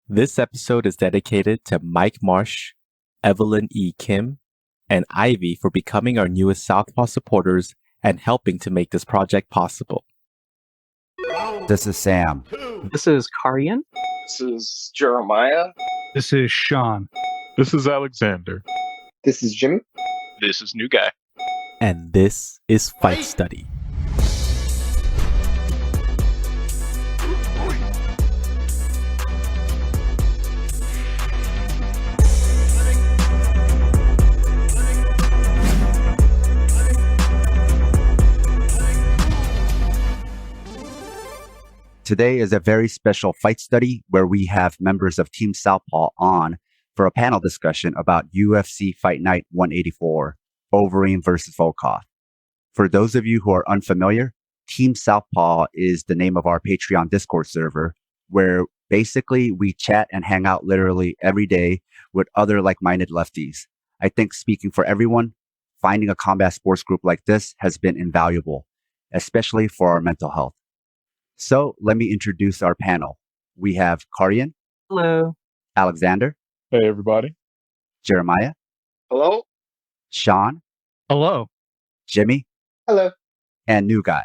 This episode is dedicated to Mike Marsh, Evelyn E. Kim, and Ivy for becoming our newest Southpaw supporters and helping to make this project possible. This is Sam. This is Karian. This is Jeremiah. This is Sean. This is Alexander. This is Jimmy. This is New Guy. And this is Fight Study. Today is a very special fight study where we have members of Team Southpaw on for a panel discussion about UFC Fight Night 184, Overeem versus Volkov. For those of you who are unfamiliar, Team Southpaw is the name of our Patreon Discord server, where basically we chat and hang out literally every day with other like-minded lefties. I think speaking for everyone, finding a combat sports group like this has been invaluable, especially for our mental health. So let me introduce our panel. We have Karian. Hello. Alexander. Hey, everybody. Jeremiah. Hello. Sean. Hello. Jimmy. Hello. And New Guy.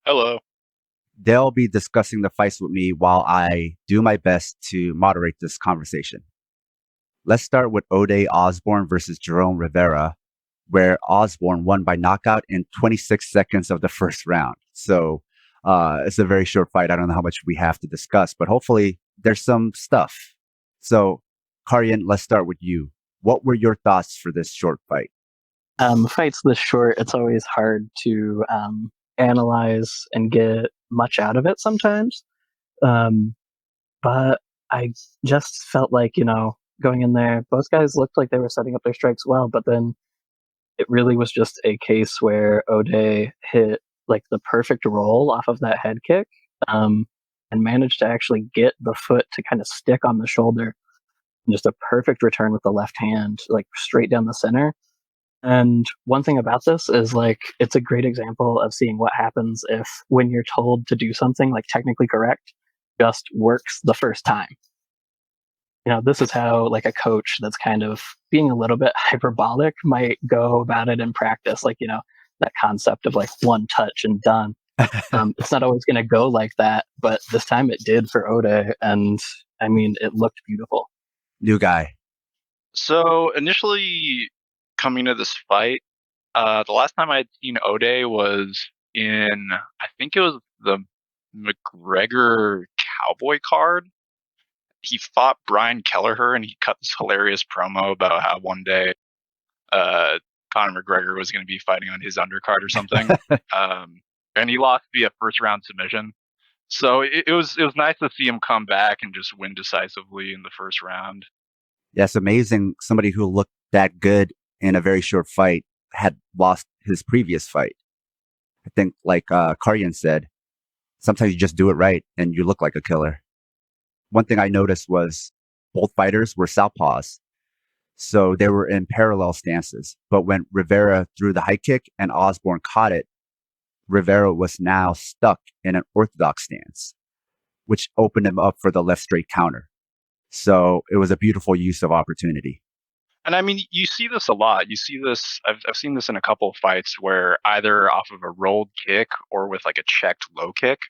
Hello. They'll be discussing the fights with me while I do my best to moderate this conversation. Let's start with Ode Osborne versus Jerome Rivera, where Osborne won by knockout in 26 seconds of the first round. So it's a very short fight. I don't know how much we have to discuss, but hopefully there's some stuff. So, Karian, let's start with you. What were your thoughts for this short fight? Fights this short, it's always hard to analyze and get much out of it sometimes. But I just felt like, going in there, both guys looked like they were setting up their strikes well, but then it really was just a case where Ode hit like the perfect roll off of that head kick, and managed to actually get the foot to kind of stick on the shoulder. And just a perfect return with the left hand, like straight down the center. And one thing about this is like, it's a great example of seeing what happens if when you're told to do something like technically correct, just works the first time. This is how like a coach that's kind of being a little bit hyperbolic might go about it in practice. Like, that concept of like one touch and done. It's not always going to go like that, but this time it did for Ode, and I mean, it looked beautiful. New Guy. So initially coming to this fight, the last time I had seen Ode was in, I think it was the McGregor Cowboy card. He fought Brian Kelleher, and he cut this hilarious promo about how one day Conor McGregor was going to be fighting on his undercard or something. And he lost via first round submission. So it was nice to see him come back and just win decisively in the first round. Yeah, it's amazing. Somebody who looked that good in a very short fight had lost his previous fight. I think like Karian said, sometimes you just do it right and you look like a killer. One thing I noticed was both fighters were southpaws. So they were in parallel stances. But when Rivera threw the high kick and Osborne caught it, Rivera was now stuck in an orthodox stance, which opened him up for the left straight counter. So it was a beautiful use of opportunity. And I mean, you see this a lot. You see this, I've seen this in a couple of fights where either off of a rolled kick or with like a checked low kick,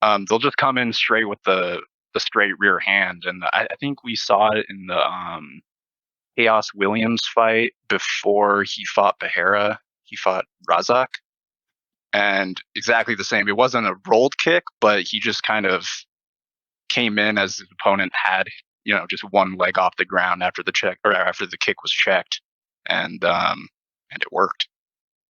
they'll just come in straight with the straight rear hand. And I think we saw it in the Chaos Williams fight before he fought Behera. He fought Razak. And exactly the same. It wasn't a rolled kick, but he just kind of came in as his opponent had, just one leg off the ground after the check or after the kick was checked. And it worked.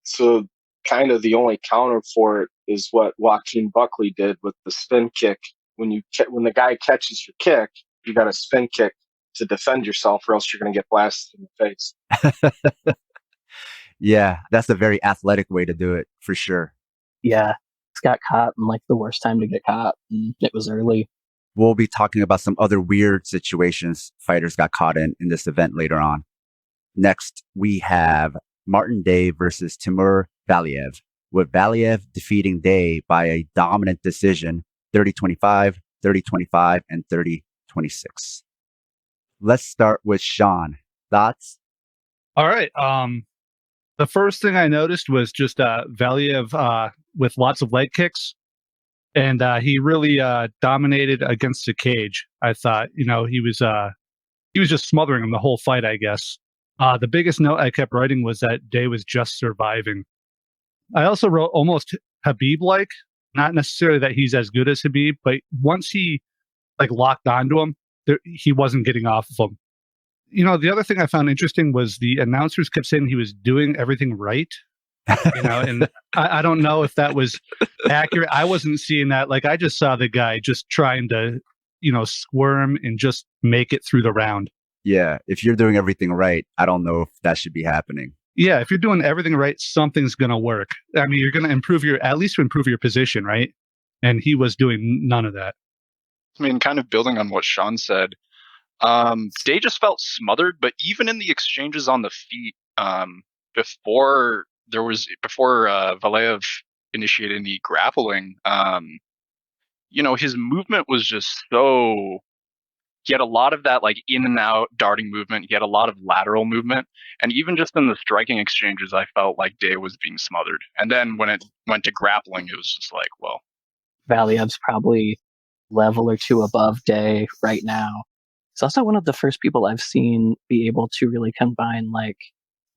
So kind of the only counter for it is what Joaquin Buckley did with the spin kick. When the guy catches your kick, you got a spin kick to defend yourself, or else you're going to get blasted in the face. Yeah, that's a very athletic way to do it, for sure. Yeah, it's got caught in like the worst time to get caught, and it was early. We'll be talking about some other weird situations fighters got caught in this event later on. Next, we have Martin Day versus Timur Valiev, with Valiev defeating Day by a dominant decision, 30-25, 30-25, and 30-25. 2026. Let's start with Sean. Thoughts? All right. The first thing I noticed was just Valiev with lots of leg kicks, and he really dominated against the cage. I thought, he was just smothering him the whole fight, I guess. The biggest note I kept writing was that Day was just surviving. I also wrote almost Habib-like, not necessarily that he's as good as Habib, but once he locked onto him, he wasn't getting off of him. The other thing I found interesting was the announcers kept saying he was doing everything right. And I don't know if that was accurate. I wasn't seeing that. I just saw the guy just trying to, squirm and just make it through the round. Yeah, if you're doing everything right, I don't know if that should be happening. Yeah, if you're doing everything right, something's going to work. I mean, you're going to at least improve your position, right? And he was doing none of that. I mean, kind of building on what Sean said, Day just felt smothered, but even in the exchanges on the feet, before Valiev initiated any grappling, his movement was just so. He had a lot of that in and out darting movement. He had a lot of lateral movement, and even just in the striking exchanges, I felt like Day was being smothered. And then when it went to grappling, it was just well, Valiev's probably level or two above Day right now. He's also one of the first people I've seen be able to really combine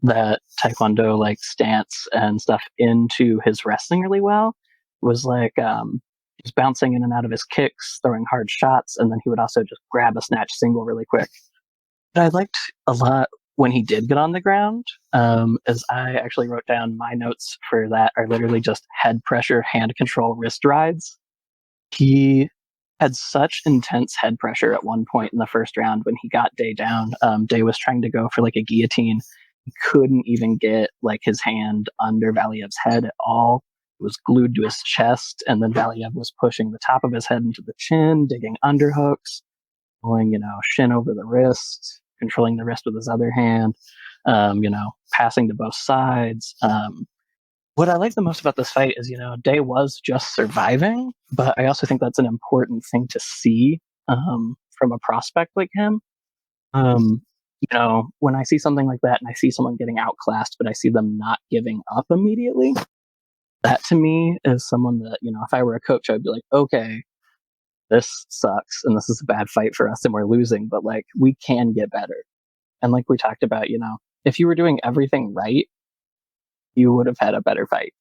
that Taekwondo stance and stuff into his wrestling really well. It was just bouncing in and out of his kicks, throwing hard shots, and then he would also just grab a snatch single really quick. But I liked a lot when he did get on the ground, as I actually wrote down my notes for that are literally just head pressure, hand control, wrist rides. He had such intense head pressure at one point in the first round when he got Day down. Day was trying to go for a guillotine. He couldn't even get his hand under Valiev's head at all. It was glued to his chest, and then Valiev was pushing the top of his head into the chin, digging underhooks, going, shin over the wrist, controlling the wrist with his other hand, passing to both sides. What I like the most about this fight is, Day was just surviving, but I also think that's an important thing to see from a prospect like him. When I see something like that and I see someone getting outclassed, but I see them not giving up immediately, that to me is someone that, if I were a coach, I'd be like, okay, this sucks and this is a bad fight for us and we're losing, but we can get better. And we talked about, if you were doing everything right, you would have had a better fight.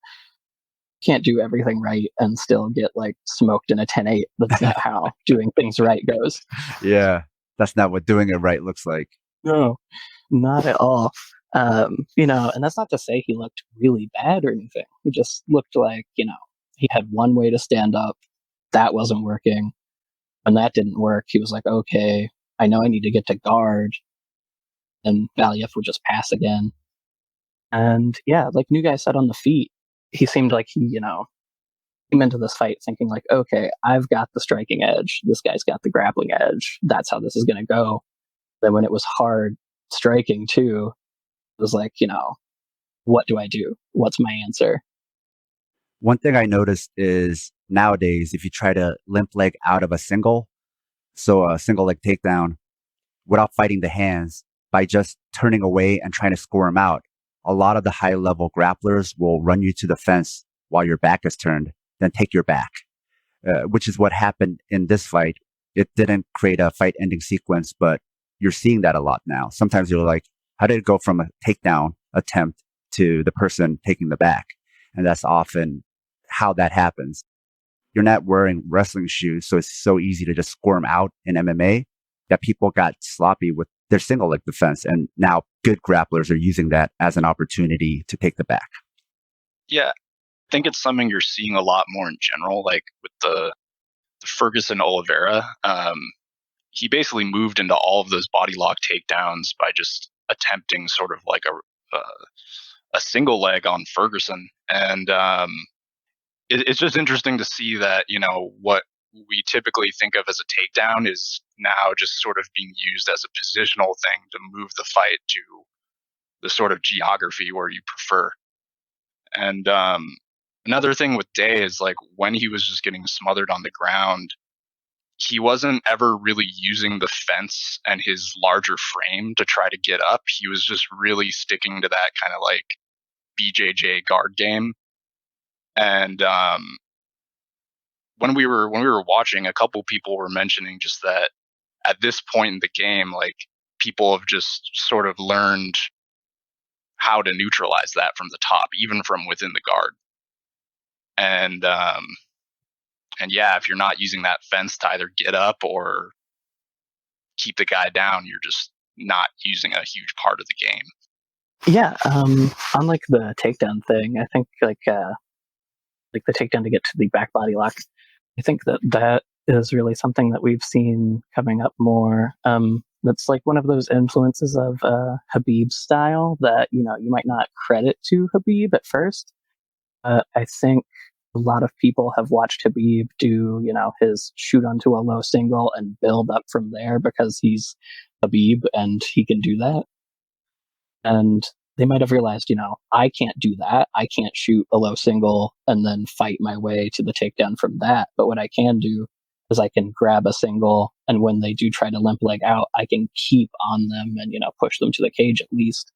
You can't do everything right and still get smoked in a 10-8. That's not how doing things right goes. Yeah, that's not what doing it right looks like. No, not at all. And that's not to say he looked really bad or anything. He just looked he had one way to stand up. That wasn't working. When that didn't work, he was like, okay, I know I need to get to guard. And Valiev would just pass again. And yeah, New Guy said on the feet, he seemed like he, came into this fight thinking okay, I've got the striking edge. This guy's got the grappling edge. That's how this is going to go. Then when it was hard striking too, it was what do I do? What's my answer? One thing I noticed is nowadays, if you try to limp leg out of a single leg takedown without fighting the hands, by just turning away and trying to score him out, a lot of the high level grapplers will run you to the fence while your back is turned, then take your back, which is what happened in this fight. It didn't create a fight ending sequence, but you're seeing that a lot now. Sometimes you're like, how did it go from a takedown attempt to the person taking the back? And that's often how that happens. You're not wearing wrestling shoes, so it's so easy to just squirm out in MMA that people got sloppy with their single leg defense. And now good grapplers are using that as an opportunity to take the back. Yeah, I think it's something you're seeing a lot more in general, with the Ferguson Oliveira. He basically moved into all of those body lock takedowns by just attempting sort of a single leg on Ferguson. And it's just interesting to see that, what we typically think of as a takedown is now just sort of being used as a positional thing to move the fight to the sort of geography where you prefer. And another thing with Day is when he was just getting smothered on the ground, he wasn't ever really using the fence and his larger frame to try to get up. He was just really sticking to that kind of like BJJ guard game. And when we were watching, a couple people were mentioning just that at this point in the game, like people have just sort of learned how to neutralize that from the top, even from within the guard. And yeah, if you're not using that fence to either get up or keep the guy down, you're just not using a huge part of the game. Yeah, unlike the takedown thing, I think like the takedown to get to the back body lock, I think that is really something that we've seen coming up more. That's like one of those influences of Khabib's style that, you might not credit to Khabib at first. I think a lot of people have watched Khabib do, his shoot onto a low single and build up from there because he's Khabib and he can do that. And they might have realized, I can't do that. I can't shoot a low single and then fight my way to the takedown from that. But what I can do is I can grab a single, and when they do try to limp leg out, I can keep on them and, push them to the cage at least.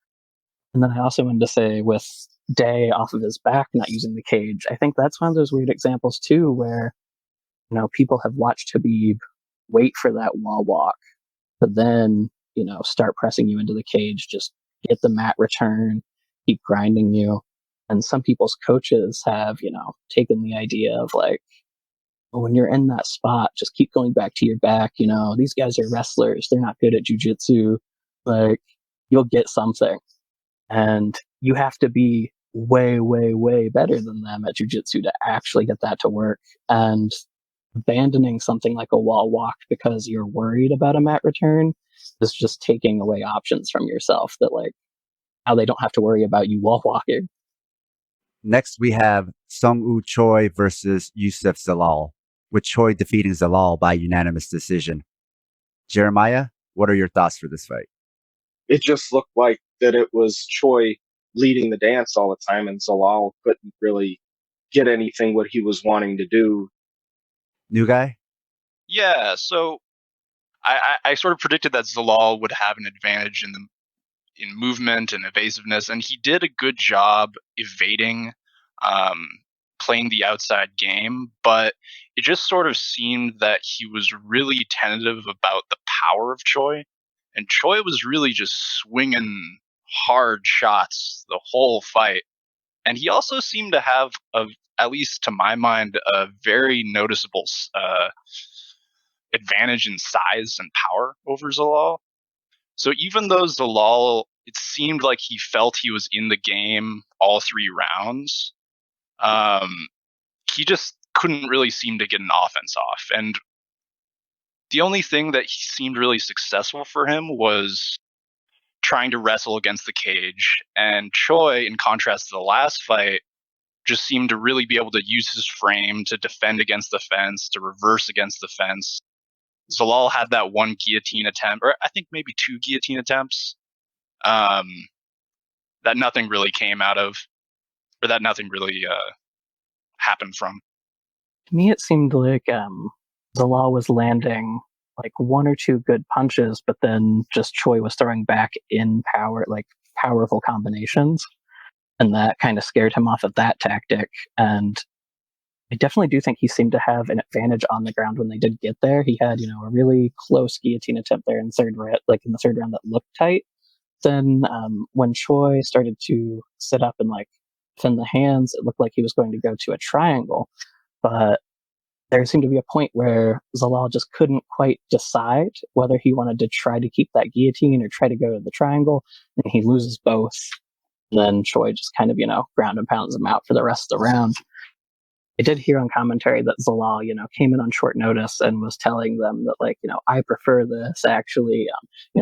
And then I also wanted to say with Day off of his back, not using the cage, I think that's one of those weird examples too, where, people have watched Khabib wait for that wall walk, but then, start pressing you into the cage, just get the mat return, keep grinding you. And some people's coaches have, taken the idea of like, when you're in that spot, just keep going back to your back. These guys are wrestlers. They're not good at jujitsu. Like, you'll get something. And you have to be way, way, way better than them at jujitsu to actually get that to work. And abandoning something like a wall walk because you're worried about a mat return is just taking away options from yourself that, like, how they don't have to worry about you wall walking. Next, we have Sung Woo Choi versus Yusuf Zalal, with Choi defeating Zalal by unanimous decision. Jeremiah, what are your thoughts for this fight? It just looked like that it was Choi leading the dance all the time, and Zalal couldn't really get anything what he was wanting to do. New guy? Yeah, so I sort of predicted that Zalal would have an advantage in movement and evasiveness, and he did a good job evading, playing the outside game, but it just sort of seemed that he was really tentative about the power of Choi, and Choi was really just swinging hard shots the whole fight. And he also seemed to have, at least to my mind, a very noticeable advantage in size and power over Zalal. So even though Zalal, it seemed like he felt he was in the game all 3 rounds, he just couldn't really seem to get an offense off. And the only thing that seemed really successful for him was trying to wrestle against the cage. And Choi, in contrast to the last fight, just seemed to really be able to use his frame to defend against the fence, to reverse against the fence. Zalal had that one guillotine attempt, or I think maybe 2 guillotine attempts, that nothing really came out of, or that nothing really happened from. To me, it seemed like Zalal was landing like 1 or 2 good punches, but then just Choi was throwing back in power, like powerful combinations. And that kind of scared him off of that tactic. And I definitely do think he seemed to have an advantage on the ground when they did get there. He had, a really close guillotine attempt there in the third round that looked tight. Then when Choi started to sit up and like defend the hands, it looked like he was going to go to a triangle. But there seemed to be a point where Zalal just couldn't quite decide whether he wanted to try to keep that guillotine or try to go to the triangle, and he loses both. And then Choi just kind of, ground and pounds him out for the rest of the round. I did hear on commentary that Zalal, came in on short notice and was telling them that, like, I prefer this. Actually,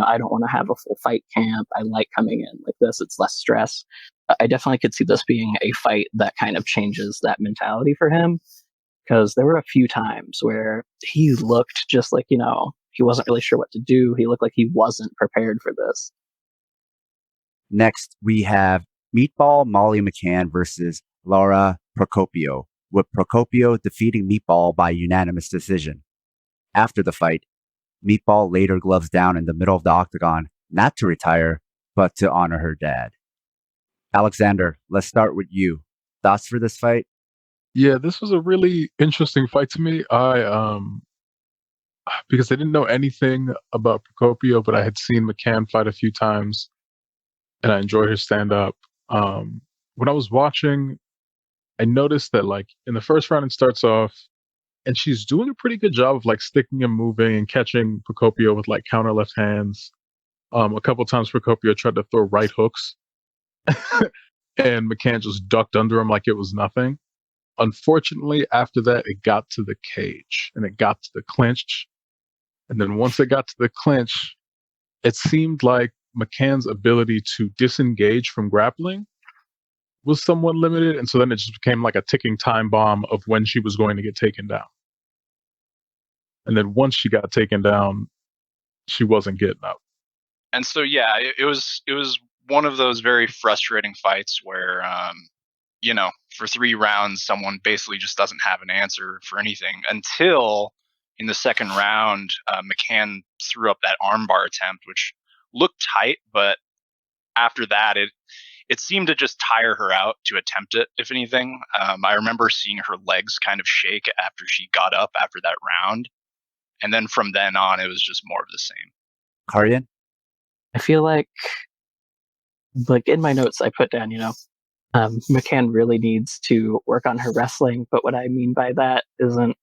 I don't want to have a full fight camp. I like coming in like this. It's less stress. I definitely could see this being a fight that kind of changes that mentality for him, because there were a few times where he looked just like, he wasn't really sure what to do. He looked like he wasn't prepared for this. Next, we have Meatball Molly McCann versus Laura Procopio, with Procopio defeating Meatball by unanimous decision. After the fight, Meatball laid her gloves down in the middle of the octagon, not to retire, but to honor her dad. Alexander, let's start with you. Thoughts for this fight? Yeah, this was a really interesting fight to me. Because I didn't know anything about Procopio, but I had seen McCann fight a few times, and I enjoyed her stand up. When I was watching, I noticed that like in the first round, it starts off, and she's doing a pretty good job of like sticking and moving and catching Procopio with like counter left hands. A couple times Procopio tried to throw right hooks, and McCann just ducked under him like it was nothing. Unfortunately, after that, it got to the cage and it got to the clinch. And then once it got to the clinch, it seemed like McCann's ability to disengage from grappling was somewhat limited. And so then it just became like a ticking time bomb of when she was going to get taken down. And then once she got taken down, she wasn't getting up. And so, yeah, it was one of those very frustrating fights where, for 3 rounds, someone basically just doesn't have an answer for anything until in the second round, McCann threw up that armbar attempt, which looked tight, but after that, it seemed to just tire her out to attempt it, if anything. I remember seeing her legs kind of shake after she got up after that round. And then from then on, it was just more of the same. Karyan? I feel like in my notes, I put down, McCann really needs to work on her wrestling. But what I mean by that isn't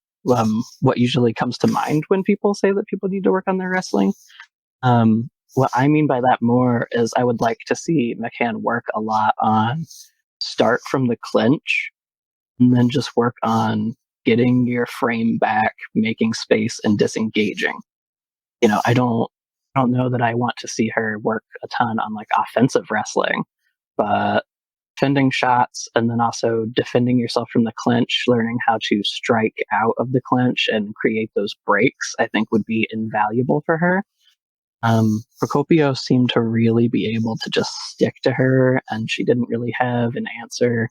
what usually comes to mind when people say that people need to work on their wrestling. What I mean by that more is I would like to see McCann work a lot on start from the clinch and then just work on getting your frame back, making space, and disengaging. I don't know that I want to see her work a ton on like offensive wrestling, but defending shots and then also defending yourself from the clinch, learning how to strike out of the clinch and create those breaks, I think would be invaluable for her. Procopio seemed to really be able to just stick to her, and she didn't really have an answer.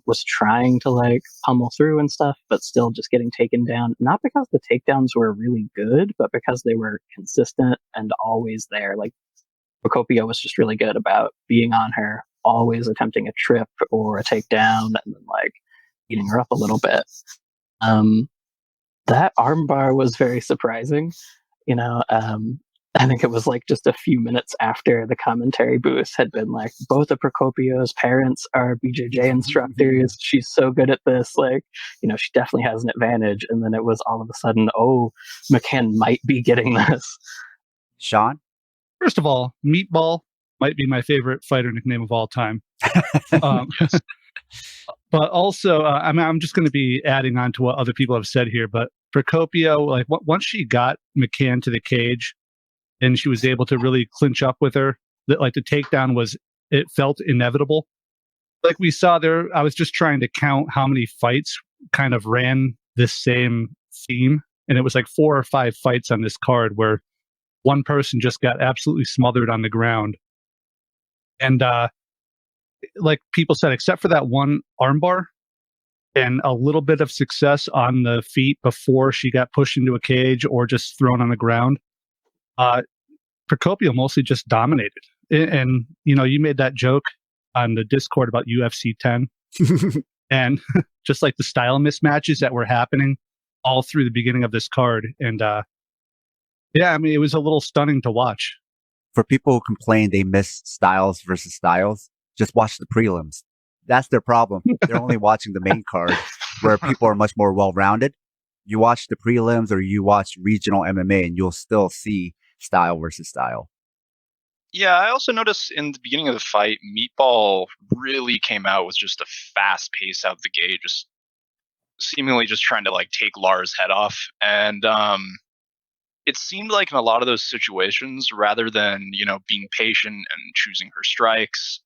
Was trying to like pummel through and stuff, but still just getting taken down. Not because the takedowns were really good, but because they were consistent and always there. Like Procopio was just really good about being on her, always attempting a trip or a takedown, and then like eating her up a little bit. That armbar was very surprising. I think it was like just a few minutes after the commentary booth had been like, both of Procopio's parents are BJJ instructors. She's so good at this. Like, she definitely has an advantage. And then it was all of a sudden, oh, McCann might be getting this. Sean? First of all, Meatball might be my favorite fighter nickname of all time. But also, I'm just going to be adding on to what other people have said here. But Procopio, like once she got McCann to the cage, and she was able to really clinch up with her, that like the takedown it felt inevitable. Like we saw there, I was just trying to count how many fights kind of ran this same theme. And it was like 4 or 5 fights on this card where one person just got absolutely smothered on the ground. And like people said, except for that one armbar and a little bit of success on the feet before she got pushed into a cage or just thrown on the ground, Procopio mostly just dominated. And, you made that joke on the Discord about UFC 10 and just like the style mismatches that were happening all through the beginning of this card. And it was a little stunning to watch. For people who complain they miss styles versus styles, just watch the prelims. That's their problem. They're only watching the main card where people are much more well-rounded. You watch the prelims or you watch regional MMA and you'll still see style versus style. Yeah, I also noticed in the beginning of the fight, Meatball really came out with just a fast pace out of the gate, just seemingly just trying to like take Lara's head off. And it seemed like in a lot of those situations, rather than, being patient and choosing her strikes,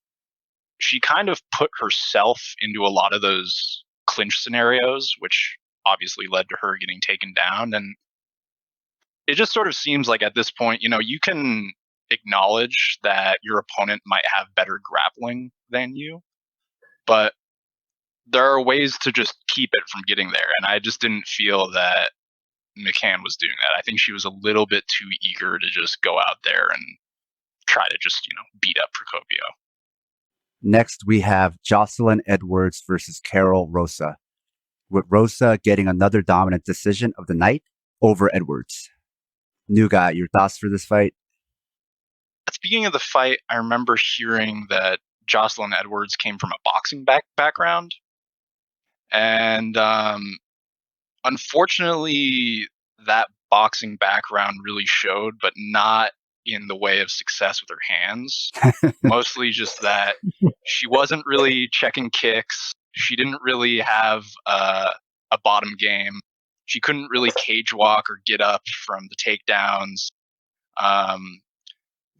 she kind of put herself into a lot of those clinch scenarios, which obviously led to her getting taken down. And it just sort of seems like at this point, you can acknowledge that your opponent might have better grappling than you, but there are ways to just keep it from getting there. And I just didn't feel that McCann was doing that. I think she was a little bit too eager to just go out there and try to just, beat up Procopio. Next, we have Jocelyn Edwards versus Carol Rosa, with Rosa getting another dominant decision of the night over Edwards. New guy, your thoughts for this fight? At the beginning of the fight, I remember hearing that Jocelyn Edwards came from a boxing background. And unfortunately, that boxing background really showed, but not in the way of success with her hands. Mostly just that she wasn't really checking kicks. She didn't really have a bottom game. She couldn't really cage walk or get up from the takedowns.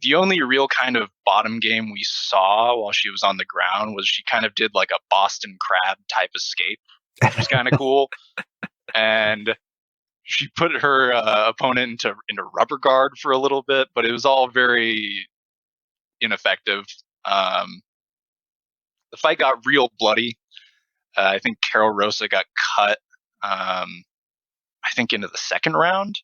The only real kind of bottom game we saw while she was on the ground was she kind of did like a Boston Crab type escape, which was kind of cool. And she put her opponent into rubber guard for a little bit, but it was all very ineffective. The fight got real bloody. I think Carol Rosa got cut, I think, into the second round.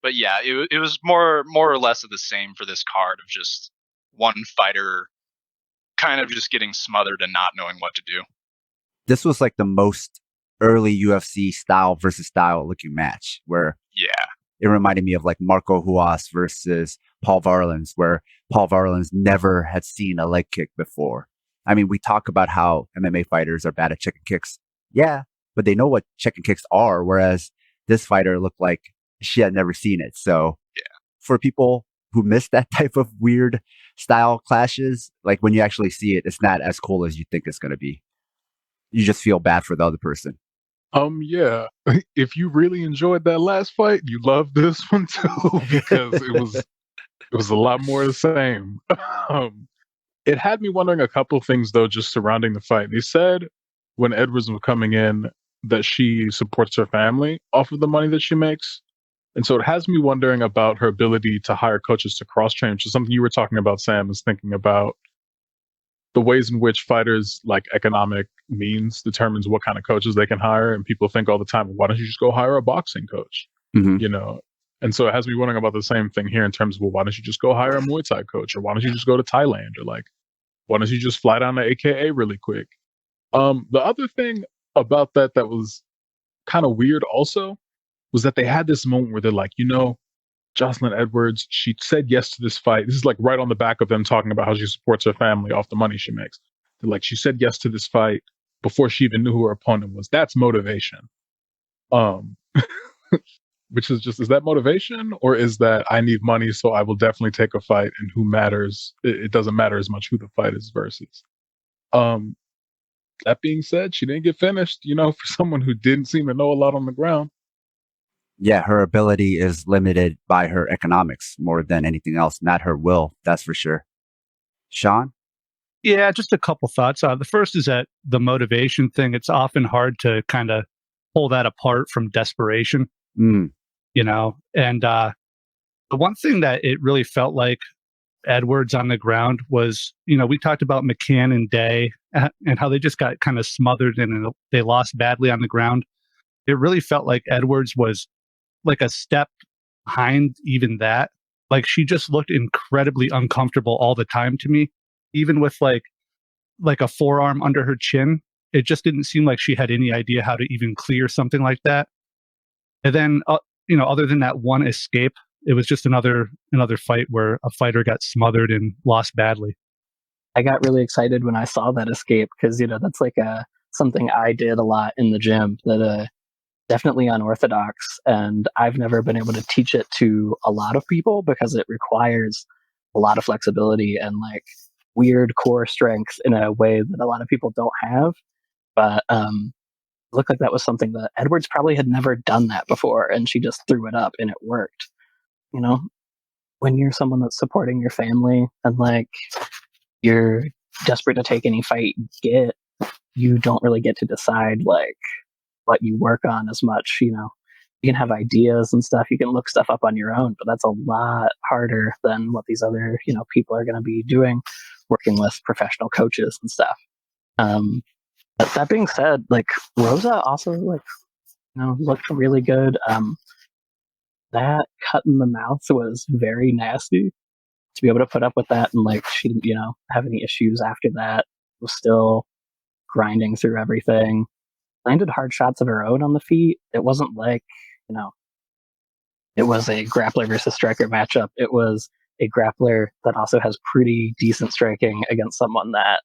But yeah, it was more or less of the same for this card of just one fighter kind of just getting smothered and not knowing what to do. This was like the most early UFC style versus style looking match, where it reminded me of like Marco Huas versus Paul Varelans, where Paul Varelans never had seen a leg kick before. I mean, we talk about how MMA fighters are bad at checking kicks. Yeah, but they know what checking kicks are, whereas this fighter looked like she had never seen it. So for people who miss that type of weird style clashes, like when you actually see it, it's not as cool as you think it's going to be. You just feel bad for the other person. Yeah. If you really enjoyed that last fight, you love this one too, because it was a lot more the same. It had me wondering a couple things though, just surrounding the fight. They said when Edwards was coming in that she supports her family off of the money that she makes. And so it has me wondering about her ability to hire coaches to cross-train, which is something you were talking about, Sam, is thinking about the ways in which fighters, like economic means, determines what kind of coaches they can hire. And people think all the time, why don't you just go hire a boxing coach? Mm-hmm. And so it has me wondering about the same thing here in terms of, well, why don't you just go hire a Muay Thai coach? Or why don't you just go to Thailand? Or like, why don't you just fly down to AKA really quick? The other thing about that was kind of weird also was that they had this moment where they're like, Jocelyn Edwards, she said yes to this fight. This is like right on the back of them talking about how she supports her family off the money she makes. They're like, she said yes to this fight before she even knew who her opponent was. That's motivation. Which is just, is that motivation, or is that I need money, so I will definitely take a fight, and who matters? It doesn't matter as much who the fight is versus. That being said, she didn't get finished, for someone who didn't seem to know a lot on the ground. Yeah, her ability is limited by her economics more than anything else, not her will. That's for sure. Sean? Yeah, just a couple thoughts. The first is that the motivation thing, it's often hard to kind of pull that apart from desperation, and the one thing that it really felt like Edwards on the ground was, we talked about McCann and Day and how they just got kind of smothered and they lost badly on the ground. It really felt like Edwards was like a step behind even that. Like she just looked incredibly uncomfortable all the time to me, even with like a forearm under her chin. It just didn't seem like she had any idea how to even clear something like that. And then, other than that one escape, it was just another fight where a fighter got smothered and lost badly. I got really excited when I saw that escape because, that's like something I did a lot in the gym that definitely unorthodox, and I've never been able to teach it to a lot of people because it requires a lot of flexibility and like weird core strength in a way that a lot of people don't have. But it looked like that was something that Edwards probably had never done that before, and she just threw it up and it worked. When you're someone that's supporting your family and like you're desperate to take any fight you get, you don't really get to decide like what you work on as much. You can have ideas and stuff, you can look stuff up on your own, but that's a lot harder than what these other people are going to be doing, working with professional coaches and stuff. But that being said, like Rosa also like Looked really good. That cut in the mouth was very nasty. To be able to put up with that, and like she didn't, have any issues after that. Was still grinding through everything. Landed hard shots of her own on the feet. It wasn't like, you know, it was a grappler versus striker matchup. It was a grappler that also has pretty decent striking against someone that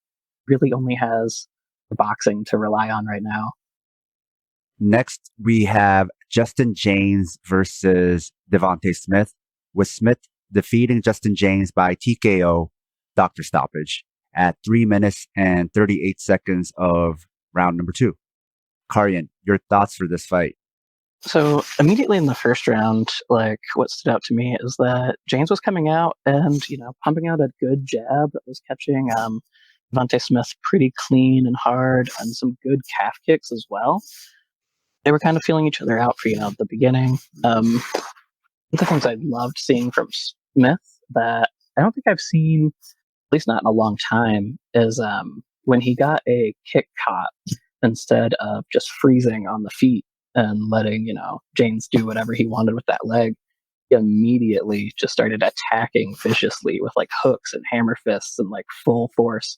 really only has boxing to rely on right now. Next, we have Justin James versus Devontae Smith, with Smith defeating Justin James by TKO doctor stoppage at 3 minutes and 38 seconds of round number 2. Karyan, your thoughts for this fight? So immediately in the first round, like what stood out to me is that James was coming out and, pumping out a good jab that was catching Devontae Smith pretty clean and hard, and some good calf kicks as well. They were kind of feeling each other out for, the beginning. One of the things I loved seeing from Smith that I don't think I've seen, at least not in a long time, is when he got a kick caught, instead of just freezing on the feet and letting, James do whatever he wanted with that leg, he immediately just started attacking viciously with like hooks and hammer fists and like full force.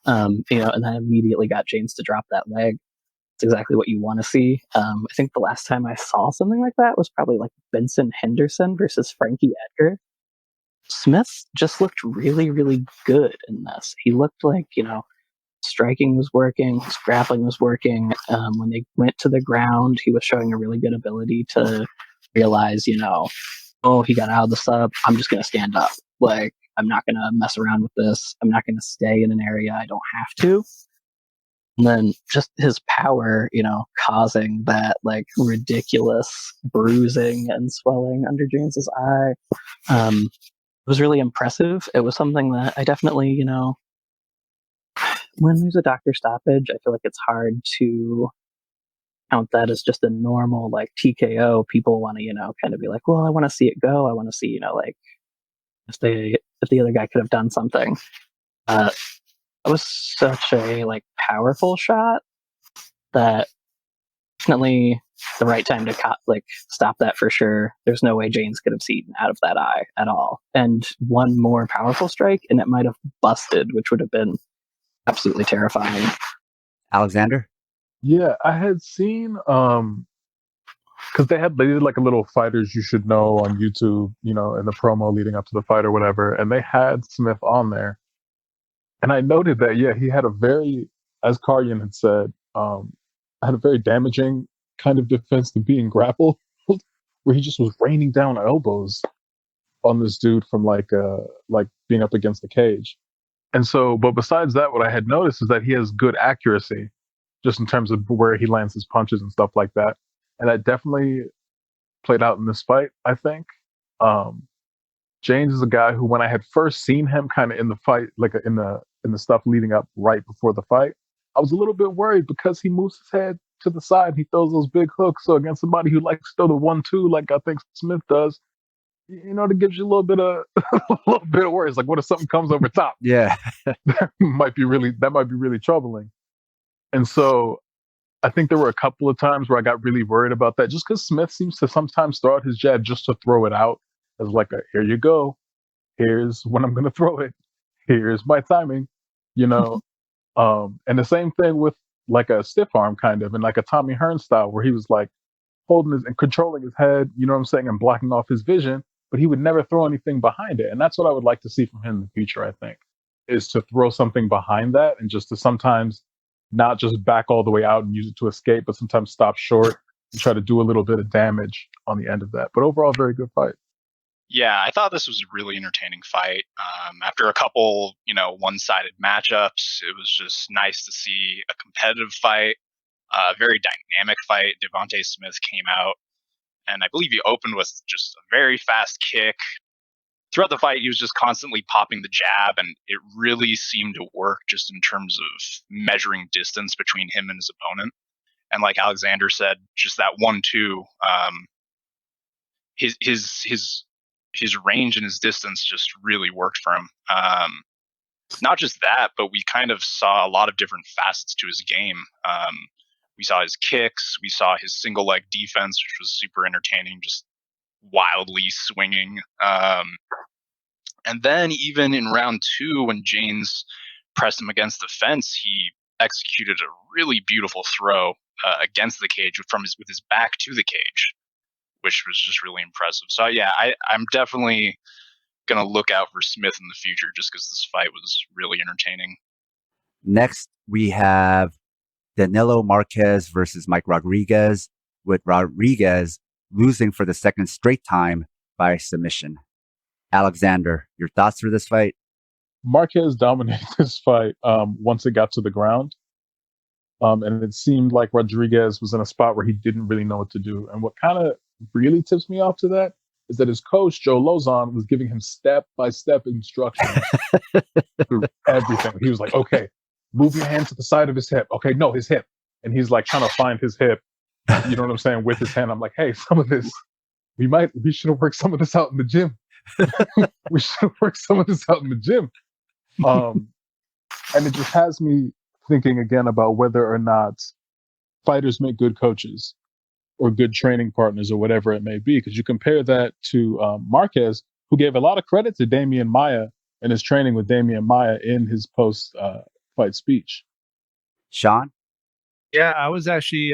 And then immediately got James to drop that leg. It's exactly what you want to see. I think the last time I saw something like that was probably like Benson Henderson versus Frankie Edgar. Smith just looked really, really good in this. He looked like, striking was working, his grappling was working. When they went to the ground, he was showing a really good ability to realize, oh, he got out of the sub. I'm just going to stand up. Like, I'm not going to mess around with this. I'm not going to stay in an area I don't have to. And then just his power, causing that like ridiculous bruising and swelling under James's eye. It was really impressive. It was something that I definitely, when there's a doctor stoppage, I feel like it's hard to count that as just a normal like TKO. People want to, kind of be like, well, I want to see it go. I want to see, like if the other guy could have done something. It was such a like powerful shot that definitely the right time to stop that for sure. There's no way James could have seen out of that eye at all. And one more powerful strike and it might have busted, which would have been absolutely terrifying. Alexander? Yeah, I had seen because they did like a little fighters you should know on YouTube, in the promo leading up to the fight or whatever, and they had Smith on there. And I noted that, he had a very, as Karyan had said, had a very damaging kind of defense to being grappled, where he just was raining down elbows on this dude from like being up against the cage. And so, but besides that, what I had noticed is that he has good accuracy, just in terms of where he lands his punches and stuff like that. And that definitely played out in this fight, I think. James is a guy who, when I had first seen him kind of in the fight, like in the stuff leading up right before the fight, I was a little bit worried because he moves his head to the side. He throws those big hooks. So against somebody who likes to throw the 1-2, like I think Smith does, it gives you a little bit of worry. It's like, what if something comes over top? Yeah. that might be really troubling. And so I think there were a couple of times where I got really worried about that, just because Smith seems to sometimes throw out his jab just to throw it out as like here you go. Here's when I'm going to throw it. Here's my timing, and the same thing with like a stiff arm kind of, and like a Tommy Hearn style, where he was like holding and controlling his head, and blocking off his vision, but he would never throw anything behind it. And that's what I would like to see from him in the future, I think, is to throw something behind that, and just to sometimes not just back all the way out and use it to escape, but sometimes stop short and try to do a little bit of damage on the end of that. But overall, very good fight. Yeah, I thought this was a really entertaining fight. After a couple, one-sided matchups, it was just nice to see a competitive fight, a very dynamic fight. Devontae Smith came out, and I believe he opened with just a very fast kick. Throughout the fight, he was just constantly popping the jab, and it really seemed to work just in terms of measuring distance between him and his opponent. And like Alexander said, just that 1-2, his range and his distance just really worked for him. Not just that, but we kind of saw a lot of different facets to his game. We saw his kicks. We saw his single leg defense, which was super entertaining, just wildly swinging. And then even in round 2, when James pressed him against the fence, he executed a really beautiful throw against the cage with his back to the cage, which was just really impressive. So yeah, I'm definitely going to look out for Smith in the future just because this fight was really entertaining. Next, we have Danilo Marquez versus Mike Rodriguez, with Rodriguez losing for the second straight time by submission. Alexander, your thoughts for this fight? Marquez dominated this fight once it got to the ground. And it seemed like Rodriguez was in a spot where he didn't really know what to do. And what kind of really tips me off to that is that his coach, Joe Lozon, was giving him step-by-step instructions through everything. He was like, okay, move your hand to the side of his hip. Okay, no, his hip. And he's like trying to find his hip, you know what I'm saying, with his hand. I'm like, hey, some of this, we should have worked some of this out in the gym. We should have worked some of this out in the gym. And it just has me thinking again about whether or not fighters make good coaches or good training partners or whatever it may be. Because you compare that to Marquez, who gave a lot of credit to Damian Maia and his training with Damian Maia in his post-fight speech. Sean? Yeah, I was actually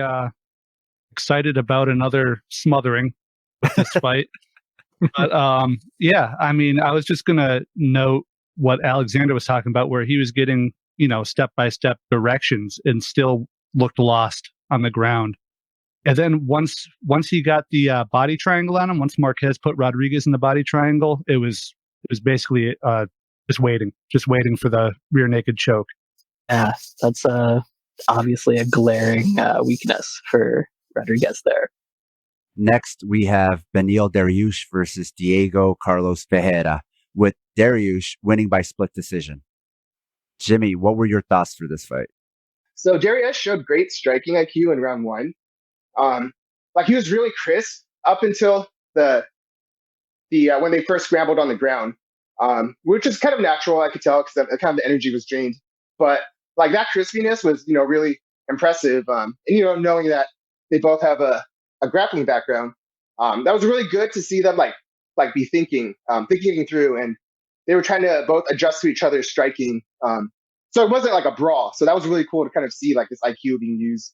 excited about another smothering with this fight. But yeah, I mean, I was just going to note what Alexander was talking about, where he was getting, step-by-step directions and still looked lost on the ground. And then once he got the body triangle on him, once Marquez put Rodriguez in the body triangle, it was basically just waiting for the rear naked choke. Yeah, that's obviously a glaring weakness for Rodriguez there. Next, we have Beneil Dariush versus Diego Carlos Ferreira, with Dariush winning by split decision. Jimmy, what were your thoughts for this fight? So Dariush showed great striking IQ in round 1. He was really crisp up until the when they first scrambled on the ground, which is kind of natural. I could tell because kind of the energy was drained. But like that crispiness was really impressive. And knowing that they both have a grappling background, that was really good to see them be thinking through, and they were trying to both adjust to each other's striking. So it wasn't like a brawl. So that was really cool to kind of see this IQ being used.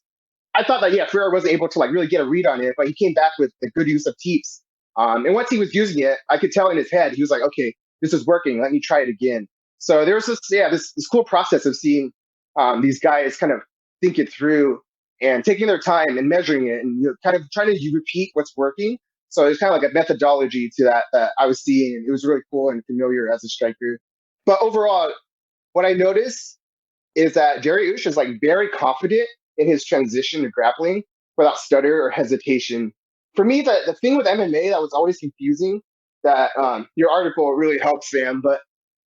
I thought that Ferreira wasn't able to really get a read on it, but he came back with the good use of teeps. And once he was using it, I could tell in his head he was like, okay, this is working. Let me try it again. So there was this cool process of seeing these guys kind of think it through and taking their time and measuring it and kind of trying to repeat what's working. So it's kind of like a methodology to that I was seeing, and it was really cool and familiar as a striker. But overall, what I noticed is that Dariush is very confident in his transition to grappling without stutter or hesitation. For me, the thing with MMA that was always confusing, that your article really helped, Sam, but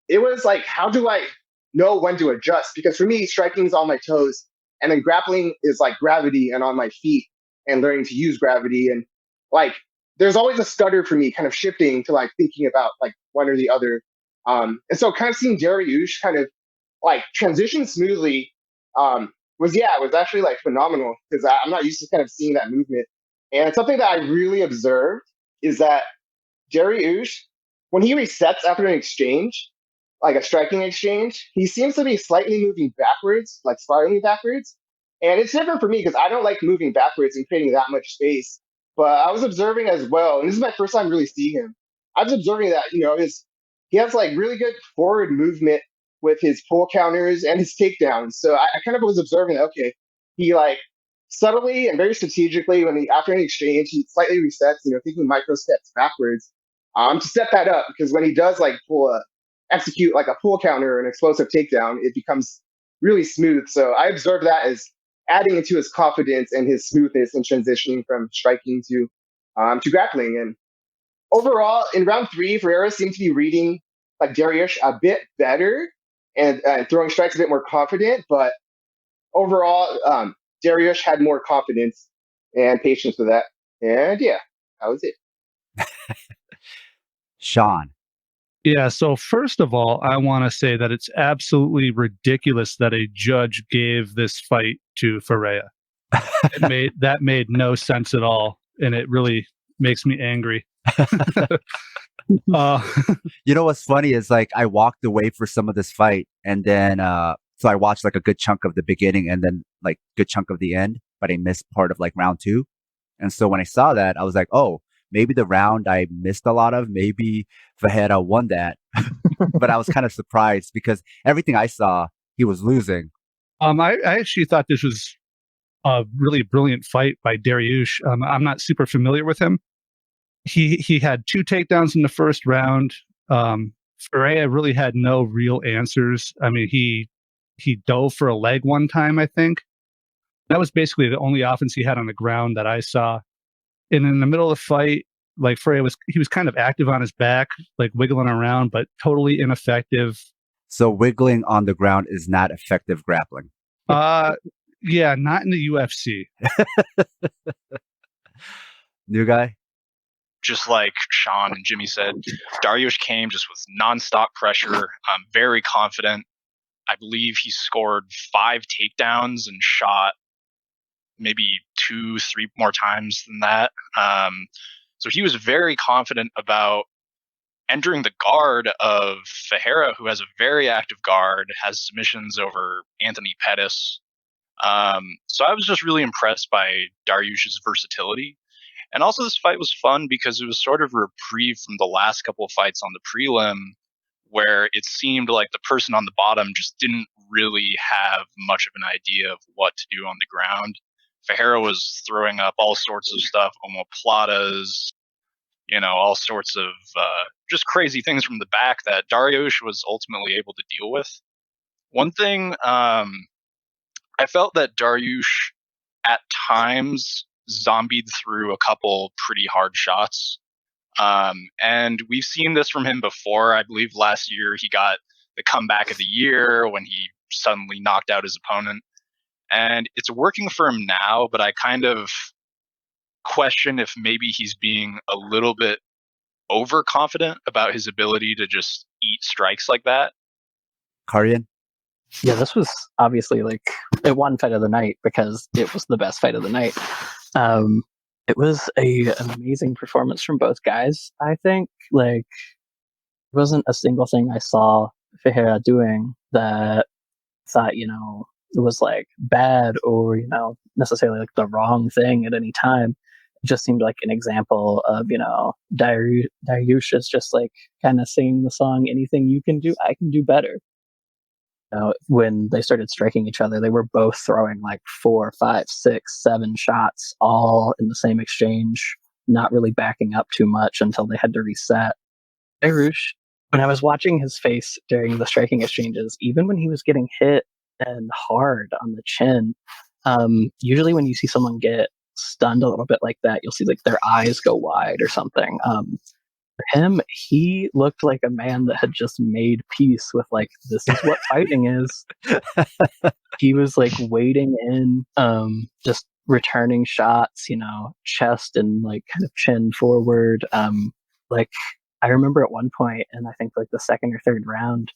it was how do I know when to adjust? Because for me, striking is on my toes, and then grappling is gravity and on my feet and learning to use gravity. And there's always a stutter for me, kind of shifting to thinking about one or the other. And so kind of seeing Dariush kind of transition smoothly was actually phenomenal, because I'm not used to kind of seeing that movement. And something that I really observed is that Dariush, when he resets after an exchange, a striking exchange, he seems to be slightly moving backwards, spiraling backwards. And it's different for me because I don't like moving backwards and creating that much space. But I was observing as well, and this is my first time really seeing him. I was observing that, he has really good forward movement with his pull counters and his takedowns. So I kind of was observing that, okay, he subtly and very strategically, after an exchange, he slightly resets, taking micro steps backwards to set that up, because when he does execute a pull counter or an explosive takedown, it becomes really smooth. So I observed that as adding into his confidence and his smoothness in transitioning from striking to grappling. And overall, in round 3, Ferreira seemed to be reading Dariush a bit better and throwing strikes a bit more confident. But overall, Dariush had more confidence and patience with that. And yeah, that was it. Sean? Yeah, so first of all, I want to say that it's absolutely ridiculous that a judge gave this fight to Ferreira. That made no sense at all, and it really makes me angry. You know what's funny is like I walked away for some of this fight, and then so I watched like a good chunk of the beginning and then like good chunk of the end, but I missed part of like round 2. And so when I saw that, I was like, oh, maybe the round I missed a lot of, maybe Vajeda won that. But I was kind of surprised because everything I saw, he was losing. I actually thought this was a really brilliant fight by Dariush. I'm not super familiar with him. He had 2 takedowns in the first round. Ferreira really had no real answers. I mean, he dove for a leg one time, I think. That was basically the only offense he had on the ground that I saw. And in the middle of the fight, like Ferreira was kind of active on his back, like wiggling around, but totally ineffective. So wiggling on the ground is not effective grappling. Yeah, not in the UFC. New guy? Just like Sean and Jimmy said, Dariush came just with nonstop pressure. Very confident. I believe he scored 5 takedowns and shot maybe 2-3 more times than that. So he was very confident about entering the guard of Ferreira, who has a very active guard, has submissions over Anthony Pettis. So I was just really impressed by Dariush's versatility. And also this fight was fun because it was sort of a reprieve from the last couple of fights on the prelim where it seemed like the person on the bottom just didn't really have much of an idea of what to do on the ground. Ferreira was throwing up all sorts of stuff, omoplatas, all sorts of just crazy things from the back that Dariush was ultimately able to deal with. One thing, I felt that Dariush at times zombied through a couple pretty hard shots. And we've seen this from him before. I believe last year he got the comeback of the year when he suddenly knocked out his opponent. And it's working for him now, but I kind of question if maybe he's being a little bit overconfident about his ability to just eat strikes like that. Karyan? Yeah, this was obviously like it won fight of the night because it was the best fight of the night. It was an amazing performance from both guys. I think like there wasn't a single thing I saw Ferreira doing that thought it was like bad or necessarily like the wrong thing at any time. It just seemed like an example of Dariush is just like kind of singing the song "Anything you can do, I can do better." When they started striking each other, they were both throwing like 4, 5, 6, 7 shots all in the same exchange, not really backing up too much until they had to reset. Dariush, when I was watching his face during the striking exchanges, even when he was getting hit and hard on the chin, usually when you see someone get stunned a little bit like that, you'll see like their eyes go wide or something. For him, he looked like a man that had just made peace with like, this is what fighting is. He was like waiting in, just returning shots, chest and like kind of chin forward. Like I remember at one point, and I think like the second or third round,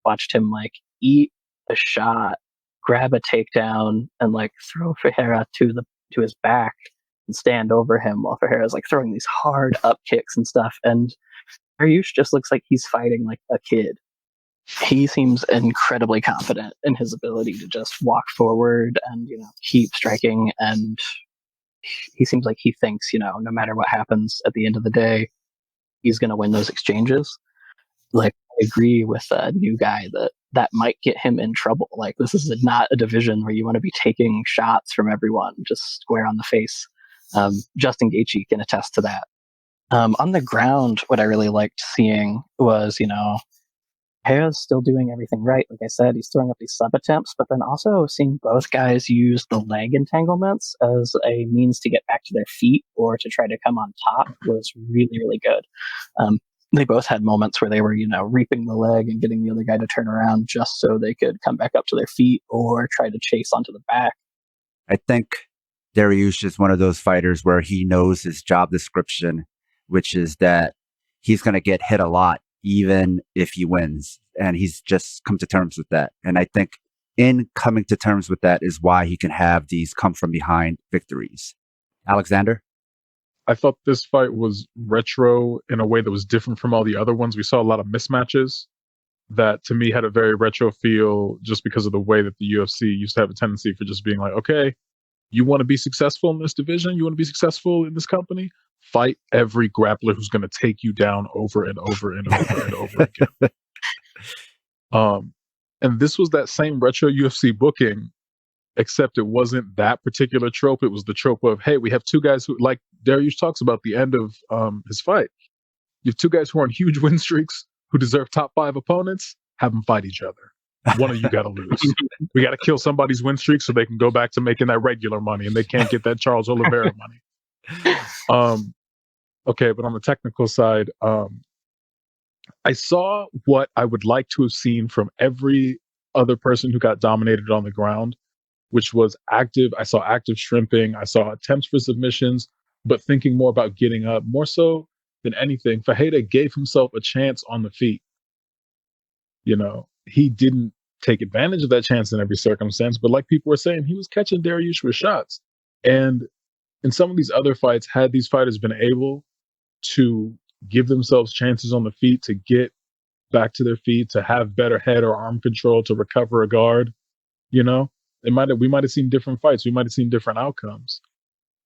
watched him like eat a shot, grab a takedown, and like throw Ferreira to his back and stand over him while Ferreira's like throwing these hard up kicks and stuff. And Dariush just looks like he's fighting like a kid. He seems incredibly confident in his ability to just walk forward and keep striking. And he seems like he thinks no matter what happens at the end of the day, he's going to win those exchanges. Like I agree with a new guy that might get him in trouble. Like this is not a division where you want to be taking shots from everyone just square on the face. Justin Gaethje can attest to that. On the ground, what I really liked seeing was, Ferreira's still doing everything right. Like I said, he's throwing up these sub attempts, but then also seeing both guys use the leg entanglements as a means to get back to their feet or to try to come on top was really, really good. They both had moments where they were, reaping the leg and getting the other guy to turn around just so they could come back up to their feet or try to chase onto the back. I think Dariush is one of those fighters where he knows his job description, which is that he's going to get hit a lot, even if he wins. And he's just come to terms with that. And I think in coming to terms with that is why he can have these come from behind victories. Alexander? I thought this fight was retro in a way that was different from all the other ones. We saw a lot of mismatches that to me had a very retro feel just because of the way that the UFC used to have a tendency for just being like, okay, you want to be successful in this division? You want to be successful in this company? Fight every grappler who's going to take you down over and over and over and over again. And this was that same retro UFC booking, except it wasn't that particular trope. It was the trope of, hey, we have two guys who, like Dariush talks about the end of his fight. You have two guys who are on huge win streaks who deserve top 5 opponents. Have them fight each other. One of you got to lose. We got to kill somebody's win streak so they can go back to making that regular money, and they can't get that Charles Oliveira money. Okay, but on the technical side, I saw what I would like to have seen from every other person who got dominated on the ground, which was active. I saw active shrimping. I saw attempts for submissions, but thinking more about getting up. More so than anything, Fajeda gave himself a chance on the feet. You know, he didn't take advantage of that chance in every circumstance, but like people were saying, he was catching Dariush with shots. And in some of these other fights, had these fighters been able to give themselves chances on the feet to get back to their feet, to have better head or arm control, to recover a guard, you know, we might have seen different fights. We might have seen different outcomes.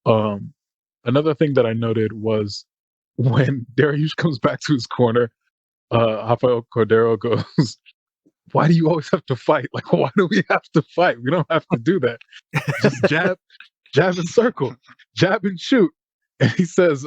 Another thing that I noted was when Dariush comes back to his corner, Rafael Cordero goes, why do you always have to fight? Like, why do we have to fight? We don't have to do that. Just jab and circle, jab and shoot. And he says,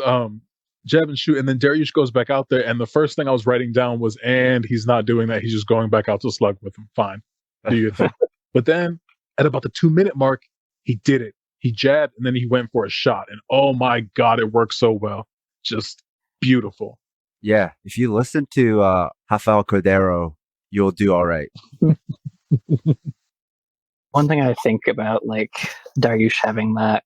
jab and shoot. And then Dariush goes back out there. And the first thing I was writing down was, and he's not doing that. He's just going back out to slug with him. Fine. Do your thing. But then at about the 2-minute mark, he did it. He jabbed and then he went for a shot. And oh my God, it worked so well. Just beautiful. Yeah. If you listen to Rafael Cordero, you'll do all right. One thing I think about, like, Dariush having that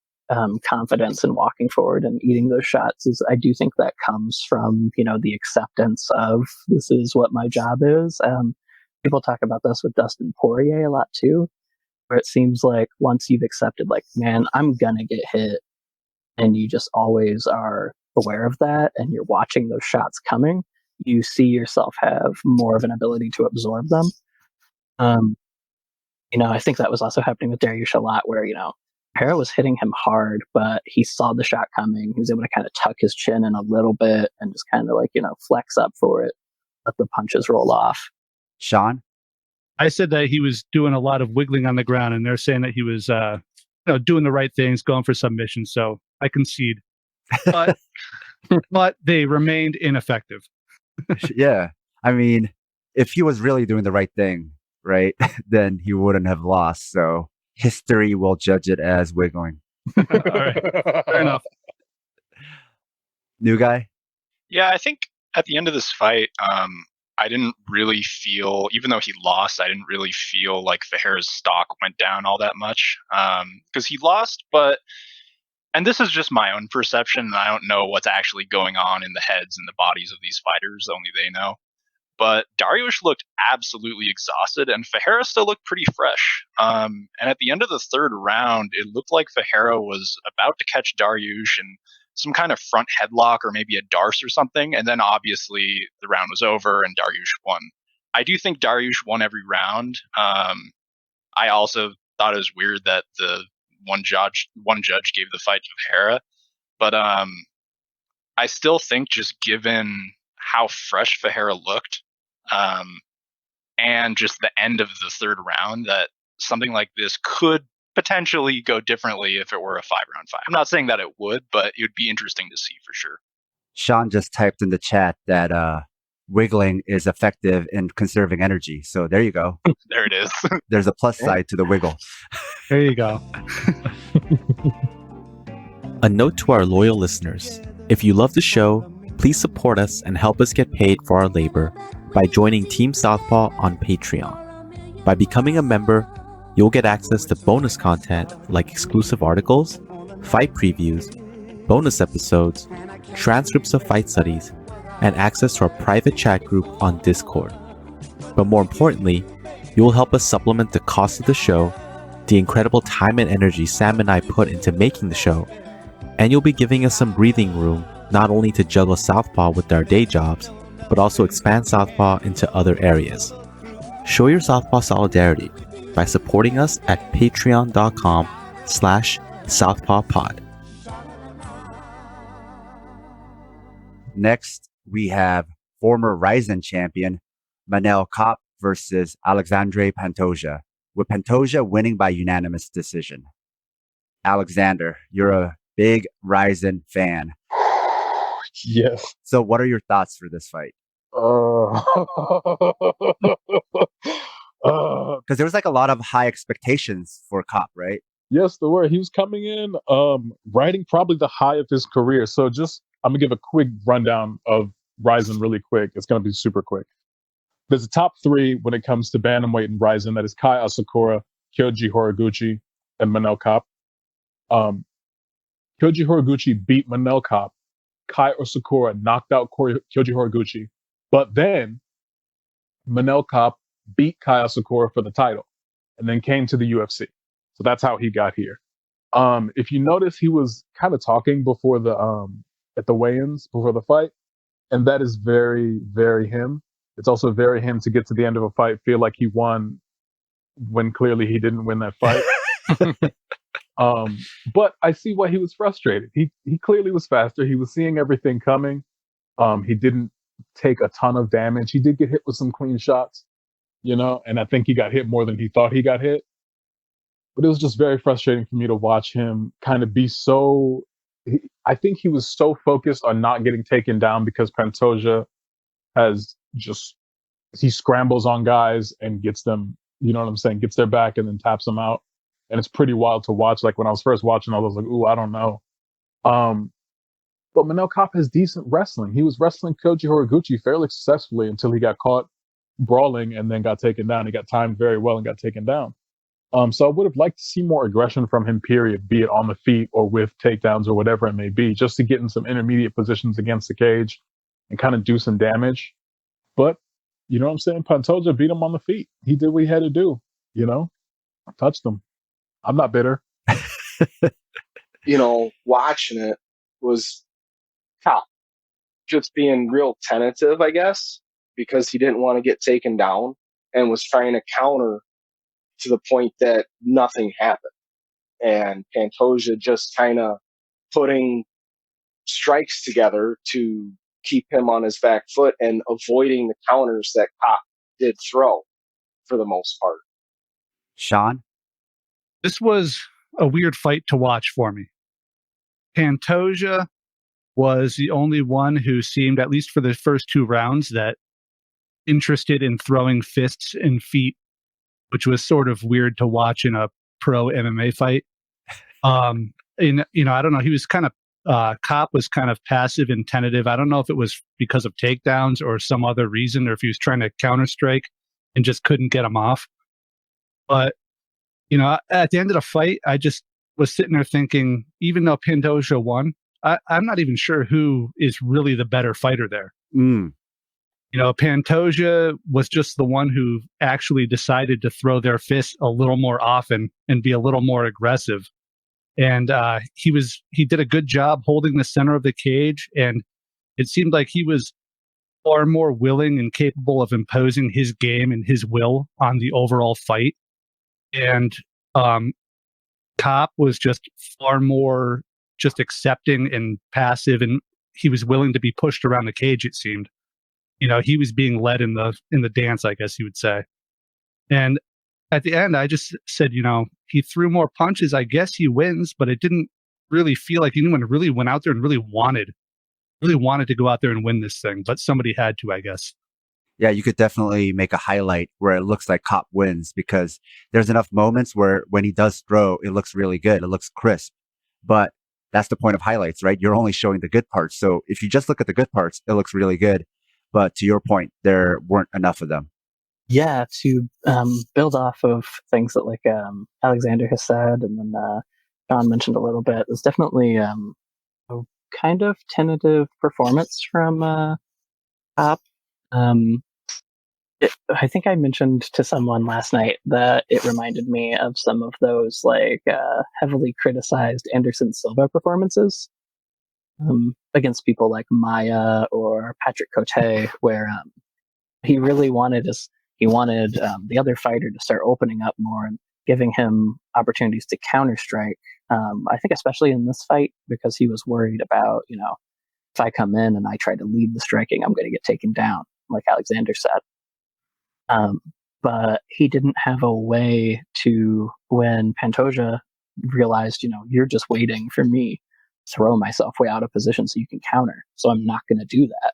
confidence in walking forward and eating those shots is I do think that comes from, you know, the acceptance of this is what my job is. People talk about this with Dustin Poirier a lot too, where it seems like once you've accepted, like, man, I'm gonna get hit, and you just always are aware of that and you're watching those shots coming, you see yourself have more of an ability to absorb them. You know, I think that was also happening with Dariush a lot, where, you know, Hera was hitting him hard, but he saw the shot coming. He was able to kind of tuck his chin in a little bit and just kind of, like, you know, flex up for it, let the punches roll off. Sean? I said that he was doing a lot of wiggling on the ground, and they're saying that he was you know, doing the right things, going for submission. So I concede. But, but they remained ineffective. Yeah. I mean, if he was really doing the right thing, right, then he wouldn't have lost. So history will judge it as wiggling. All right. Fair enough. New guy? Yeah, I think at the end of this fight, I didn't really feel, even though he lost, I didn't really feel like Fajera's stock went down all that much. Because he lost, but, and this is just my own perception, and I don't know what's actually going on in the heads and the bodies of these fighters, only they know. But Dariush looked absolutely exhausted, and Fajera still looked pretty fresh. And at the end of the third round, it looked like Fajera was about to catch Dariush and some kind of front headlock or maybe a darce or something. And then obviously the round was over and Dariush won. I do think Dariush won every round. I also thought it was weird that the one judge gave the fight to Fajera. But I still think, just given how fresh Fajera looked, and just the end of the third round, that something like this could potentially go differently if it were a 5-round fight. I'm not saying that it would, but it would be interesting to see for sure. Sean just typed in the chat that wiggling is effective in conserving energy. So there you go. There it is. There's a plus side to the wiggle. There you go. A note to our loyal listeners: if you love the show, please support us and help us get paid for our labor by joining Team Southpaw on Patreon. By becoming a member, you'll get access to bonus content like exclusive articles, fight previews, bonus episodes, transcripts of fight studies, and access to our private chat group on Discord. But more importantly, You will help us supplement the cost of the show, the incredible time and energy Sam and I put into making the show, and you'll be giving us some breathing room not only to juggle Southpaw with our day jobs, but also expand Southpaw into other areas. Show your Southpaw solidarity by supporting us at patreon.com/southpawpod. Next, we have former Ryzen champion Manel Kopp versus Alexandre Pantoja, with Pantoja winning by unanimous decision. Alexander, you're a big Ryzen fan. Yes. So what are your thoughts for this fight? Because there was like a lot of high expectations for Kopp, right? Yes, there were. He was coming in, riding probably the high of his career. So just, I'm gonna give a quick rundown of Ryzen really quick. It's gonna be super quick. There's a top three when it comes to bantamweight and Ryzen. That is Kai Asakura, Kyoji Horiguchi, and Manel Kopp. Kyoji Horiguchi beat Manel Kopp. Kai Asakura knocked out Kyoji Horiguchi. But then Manel Kopp beat Kai Asakura for the title and then came to the UFC. So that's how he got here. If you notice, he was kind of talking before the at the weigh-ins before the fight, and that is very, very him. It's also very him to get to the end of a fight, feel like he won when clearly he didn't win that fight. But I see why he was frustrated. He clearly was faster. He was seeing everything coming. He didn't take a ton of damage. He did get hit with some clean shots, and I think he got hit more than he thought he got hit. But it was just very frustrating for me to watch him kind of be so. I think he was so focused on not getting taken down because Pantoja he scrambles on guys and gets them, you know what I'm saying, gets their back and then taps them out. And it's pretty wild to watch. Like when I was first watching, I was like, ooh, I don't know. But Manel Kopp has decent wrestling. He was wrestling Kyoji Horiguchi fairly successfully until he got caught brawling and then got taken down. He got timed very well and got taken down. So I would have liked to see more aggression from him, period, be it on the feet or with takedowns or whatever it may be, just to get in some intermediate positions against the cage and kind of do some damage. But, you know what I'm saying? Pantoja beat him on the feet. He did what he had to do, touched him. I'm not bitter. Watching it was Kopp just being real tentative, I guess, because he didn't want to get taken down and was trying to counter to the point that nothing happened. And Pantoja just kind of putting strikes together to keep him on his back foot and avoiding the counters that Kopp did throw for the most part. Sean? This was a weird fight to watch for me. Pantoja was the only one who seemed, at least for the first two rounds, that interested in throwing fists and feet, which was sort of weird to watch in a pro MMA fight. I don't know. He was kind of, Kopp was kind of passive and tentative. I don't know if it was because of takedowns or some other reason, or if he was trying to counter strike and just couldn't get him off. But, at the end of the fight, I just was sitting there thinking, even though Pantoja won, I'm not even sure who is really the better fighter there. Pantoja was just the one who actually decided to throw their fists a little more often and be a little more aggressive. And he did a good job holding the center of the cage. And it seemed like he was far more willing and capable of imposing his game and his will on the overall fight. And Kopp was just far more just accepting and passive, and he was willing to be pushed around the cage, it seemed. He was being led in the dance, I guess you would say. And at the end, I just said, he threw more punches. I guess he wins, but it didn't really feel like anyone really went out there and really wanted to go out there and win this thing. But somebody had to, I guess. Yeah, you could definitely make a highlight where it looks like Kopp wins, because there's enough moments where when he does throw, it looks really good. It looks crisp. But that's the point of highlights, right? You're only showing the good parts. So if you just look at the good parts, it looks really good. But to your point, there weren't enough of them. Yeah, to build off of things that Alexander has said, and then John mentioned a little bit, it's definitely a kind of tentative performance from Kopp. I think I mentioned to someone last night that it reminded me of some of those heavily criticized Anderson Silva performances against people like Maya or Patrick Cote, where he really wanted the other fighter to start opening up more and giving him opportunities to counter strike. I think especially in this fight because he was worried about if I come in and I try to lead the striking, I'm going to get taken down, like Alexander said. But he didn't have a way to, when Pantoja realized, you're just waiting for me, throw myself way out of position so you can counter. So I'm not going to do that.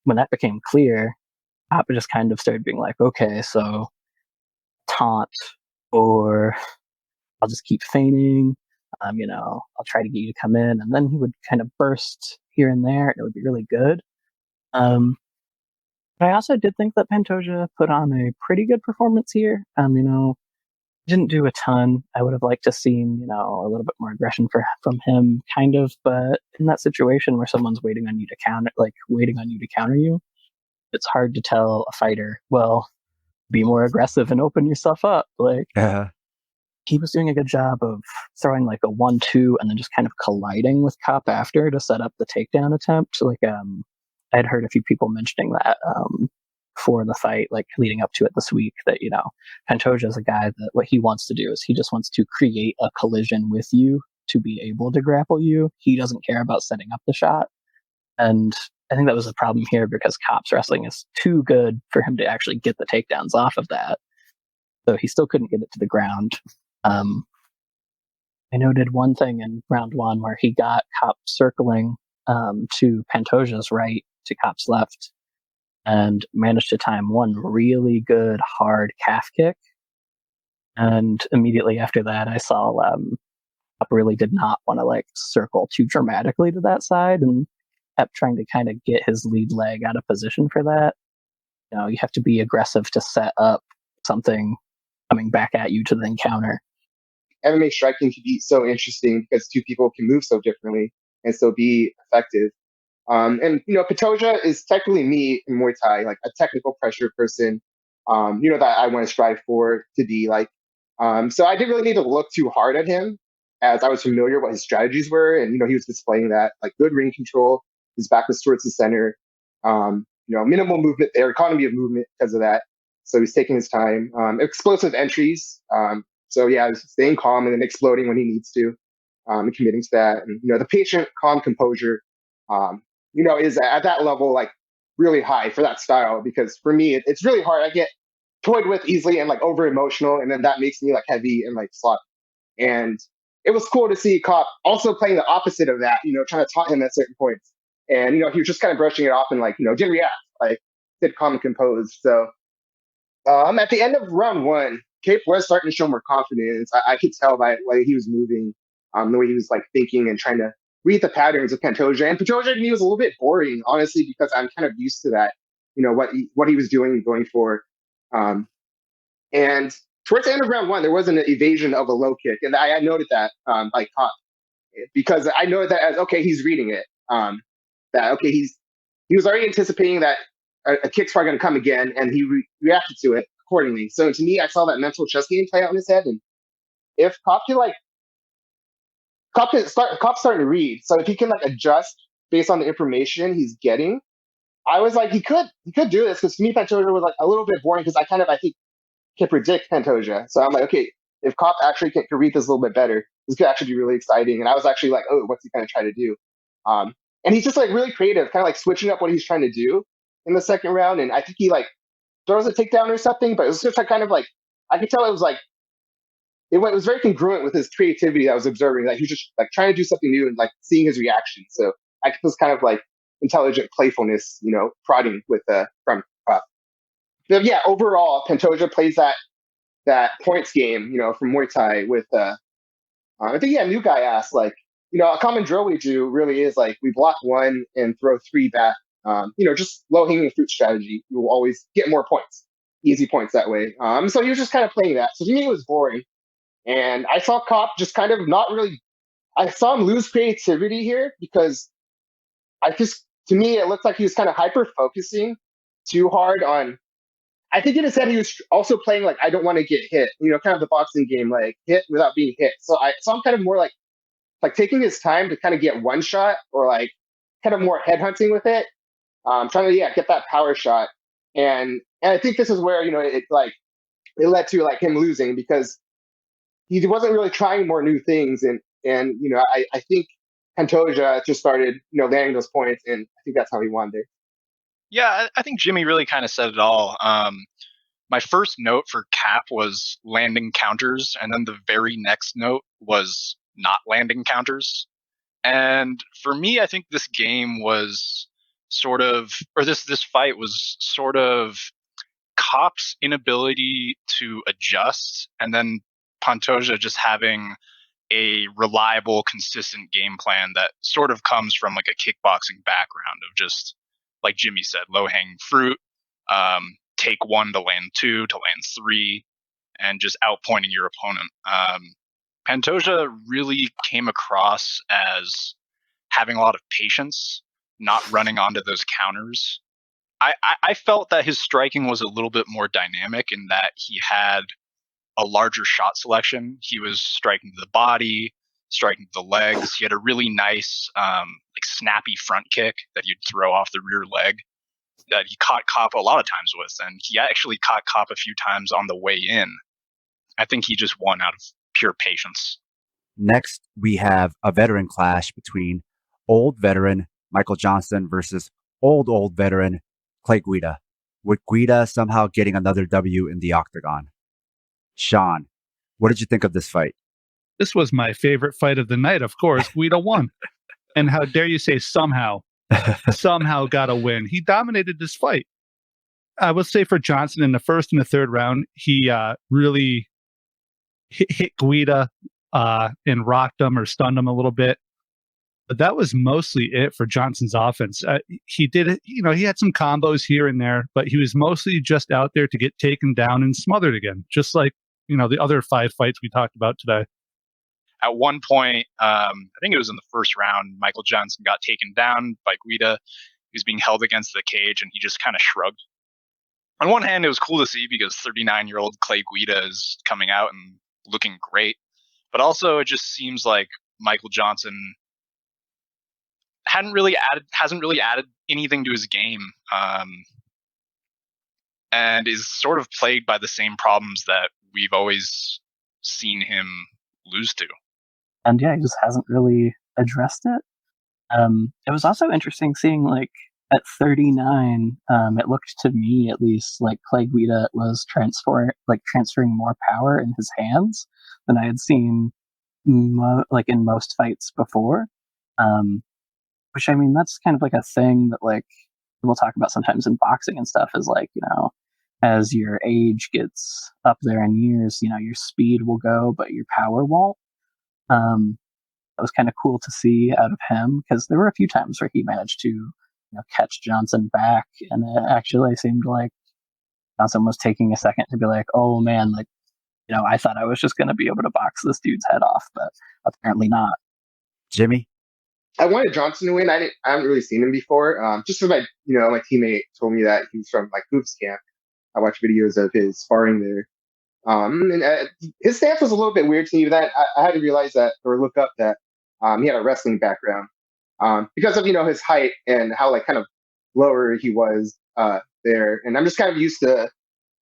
When that became clear, Papa just kind of started being like, okay, so taunt, or I'll just keep feigning. I'll try to get you to come in, and then he would kind of burst here and there, and it would be really good. But I also did think that Pantoja put on a pretty good performance here. Didn't do a ton. I would have liked to seen, a little bit more aggression from him, kind of. But in that situation where someone's waiting on you to counter you, it's hard to tell a fighter, well, be more aggressive and open yourself up. He was doing a good job of throwing like a 1-2 and then just kind of colliding with Cop after to set up the takedown attempt. I'd heard a few people mentioning that for the fight, like leading up to it this week, that, Pantoja is a guy that what he wants to do is he just wants to create a collision with you to be able to grapple you. He doesn't care about setting up the shot. And I think that was a problem here because Cop's wrestling is too good for him to actually get the takedowns off of that. So he still couldn't get it to the ground. I noted one thing in round one where he got Cop circling to Pantoja's right to Cop's left and managed to time one really good hard calf kick. And immediately after that, I saw Cop really did not want to circle too dramatically to that side and kept trying to kind of get his lead leg out of position for that. You have to be aggressive to set up something coming back at you to then counter. MMA striking can be so interesting because two people can move so differently and still be effective. Pantoja is technically me in Muay Thai, like a technical pressure person, that I want to strive for to be like. So I didn't really need to look too hard at him as I was familiar what his strategies were. And, he was displaying that like good ring control, his back was towards the center, minimal movement there, economy of movement because of that. So he's taking his time, explosive entries. Staying calm and then exploding when he needs to, and committing to that. And, the patient, calm composure, is at that level, like really high for that style, because for me, it's really hard. I get toyed with easily and like over emotional. And then that makes me like heavy and like sloppy. And it was cool to see Cop also playing the opposite of that, trying to taunt him at certain points. And, he was just kind of brushing it off and like, didn't react, like did calm and composed. So at the end of round one, Cape was starting to show more confidence. I could tell by the way he was moving, the way he was like thinking and trying to read the patterns of Pantoja. And Pantoja to me was a little bit boring, honestly, because I'm kind of used to that, what he was doing and going for. And towards the end of round one, there was an evasion of a low kick. And I noted that by Cop, because I noted that as, okay, he's reading it. He was already anticipating that a kick's probably going to come again, and he reacted to it accordingly. So to me, I saw that mental chess game play out in his head. And if Cop's starting to read, so if he can like adjust based on the information he's getting, I was like, he could do this, because to me, Pantoja was like a little bit boring because I think can predict Pantoja. So I'm like, okay, if Cop actually can read this a little bit better, this could actually be really exciting. And I was actually like, oh, what's he going to try to do? And he's just like really creative, kind of like switching up what he's trying to do in the second round. And I think he like throws a takedown or something, but it was just like kind of like, I could tell it was like, it was very congruent with his creativity that I was observing. Like he was just like trying to do something new and like seeing his reaction. So I was kind of like intelligent playfulness, prodding with from Cop. But yeah, overall, Pantoja plays that points game, from Muay Thai with I think new guy asked like, a common drill we do really is like we block one and throw three back. Just low hanging fruit strategy. You will always get more points, easy points that way. So he was just kind of playing that. So to me, it was boring. And I saw Cop just kind of not really. I saw him lose creativity here because to me, it looked like he was kind of hyper focusing too hard on I think in his head he was also playing like I don't want to get hit, kind of the boxing game, like hit without being hit. So I'm kind of more like taking his time to kind of get one shot, or like kind of more headhunting with it, trying to get that power shot. And I think this is where it led to like him losing, because he wasn't really trying more new things, and I think Pantoja just started landing those points, and I think that's how he won there. Yeah, I think Jimmy really kind of said it all. My first note for Cap was landing counters, and then the very next note was not landing counters. And for me, I think this game was this fight was sort of Cop's inability to adjust, and then Pantoja just having a reliable, consistent game plan that sort of comes from like a kickboxing background of just, like Jimmy said, low-hanging fruit, take one to land two, to land three, and just outpointing your opponent. Pantoja really came across as having a lot of patience, not running onto those counters. I felt that his striking was a little bit more dynamic in that he had a larger shot selection. He was striking to the body, striking to the legs. He had a really nice, like snappy front kick that you'd throw off the rear leg that he caught Cop a lot of times with, and he actually caught Cop a few times on the way in. I think he just won out of pure patience. Next, we have a veteran clash between old veteran Michael Johnson versus old veteran Clay Guida, with Guida somehow getting another W in the octagon. Sean, what did you think of this fight? This was my favorite fight of the night, of course. Guida won. And how dare you say somehow? Somehow got a win. He dominated this fight. I would say for Johnson in the first and the third round, he really hit Guida and rocked him or stunned him a little bit. But that was mostly it for Johnson's offense. He did, he had some combos here and there, but he was mostly just out there to get taken down and smothered again, just like, the other 5 fights we talked about today. At one point, I think it was in the first round, Michael Johnson got taken down by Guida. He was being held against the cage, and he just kind of shrugged. On one hand, it was cool to see because 39-year-old Clay Guida is coming out and looking great. But also, it just seems like Michael Johnson hasn't really added anything to his game, and is sort of plagued by the same problems that we've always seen him lose to. And he just hasn't really addressed it. It was also interesting seeing, like, at 39, it looked to me, at least, like Clay Guida was transferring more power in his hands than I had seen, like, in most fights before. Which, I mean, that's kind of like a thing that, like, we'll talk about sometimes in boxing and stuff, is like, as your age gets up there in years, your speed will go, but your power won't. It was kind of cool to see out of him, because there were a few times where he managed to catch Johnson back, and it actually seemed like Johnson was taking a second to be like, oh man, like, I thought I was just going to be able to box this dude's head off, but apparently not. Jimmy? I wanted Johnson to win. I haven't really seen him before. Just because my teammate told me that he was from like Hoops Camp. I watched videos of his sparring there. And his stance was a little bit weird to me. That I had to realize that, or look up that he had a wrestling background, because of his height and how like kind of lower he was there. And I'm just kind of used to,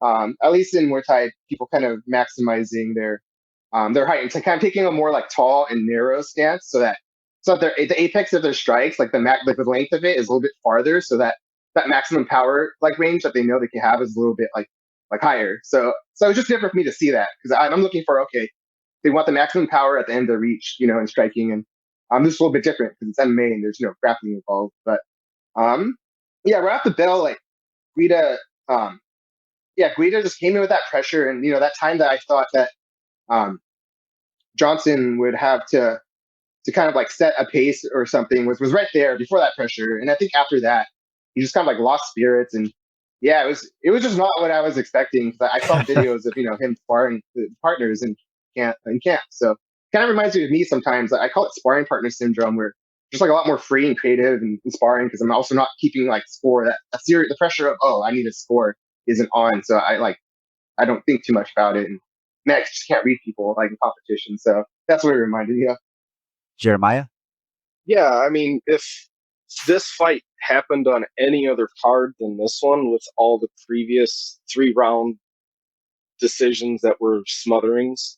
at least in Muay Thai, people kind of maximizing their height and kind of taking a more like tall and narrow stance, so that the apex of their strikes, like the length of it, is a little bit farther, so that maximum power like range that they know they can have is a little bit like higher. So it was just different for me to see that, because I'm looking for, okay, they want the maximum power at the end of the reach, in striking, and this is a little bit different because it's MMA and there's grappling involved. But right off the bell, like Guida, Guida just came in with that pressure, and that time that I thought that Johnson would have to kind of like set a pace or something was right there before that pressure. And I think after that, he just kind of like lost spirits, and it was just not what I was expecting. I saw videos of him sparring partners in camp. So it kind of reminds me of me sometimes. I call it sparring partner syndrome, where just like a lot more free and creative and sparring, because I'm also not keeping like score. The pressure of, oh, I need to score isn't on. So I don't think too much about it. And I just can't read people like in competition. So that's what it reminded me of. Jeremiah? Yeah, I mean, if this fight happened on any other card than this one, with all the previous 3-round decisions that were smotherings,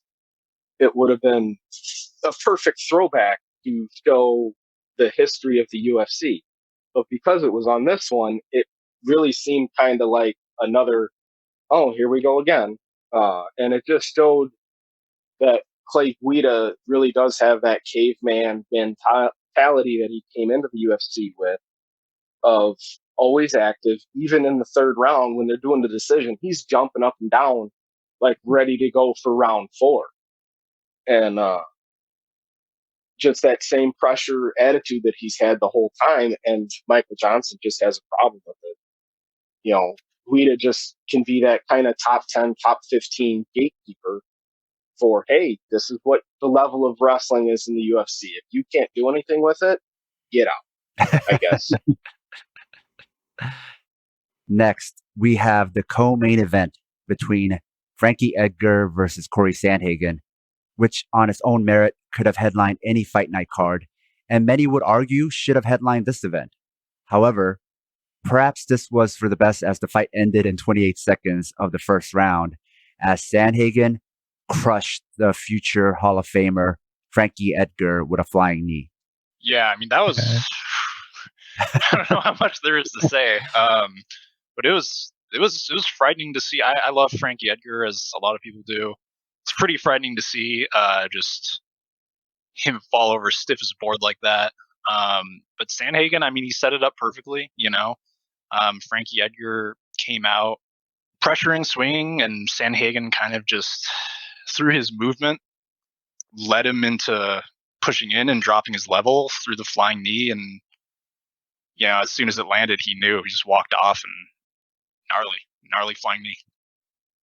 it would have been a perfect throwback to show the history of the UFC. But because it was on this one, it really seemed kind of like another, oh, here we go again. And it just showed that Clay Guida really does have that caveman mentality that he came into the UFC with, of always active. Even in the third round, when they're doing the decision, he's jumping up and down, like ready to go for round 4. And just that same pressure attitude that he's had the whole time. And Michael Johnson just has a problem with it. You know, Guida just can be that kind of top 10, top 15 gatekeeper for, hey, this is what the level of wrestling is in the UFC. If you can't do anything with it, get out, I guess. Next, we have the co-main event between Frankie Edgar versus Corey Sandhagen, which on its own merit could have headlined any Fight Night card, and many would argue should have headlined this event. However, perhaps this was for the best, as the fight ended in 28 seconds of the first round, as Sandhagen crushed the future Hall of Famer Frankie Edgar with a flying knee. Yeah, I mean, that was... I don't know how much there is to say, but it was frightening to see. I love Frankie Edgar, as a lot of people do. It's pretty frightening to see just him fall over stiff as a board like that. But Sandhagen, I mean, he set it up perfectly, you know. Frankie Edgar came out pressuring, swinging, and Sandhagen kind of just, through his movement, led him into pushing in and dropping his level through the flying knee. And, you know, as soon as it landed, he knew. He just walked off, and gnarly flying knee.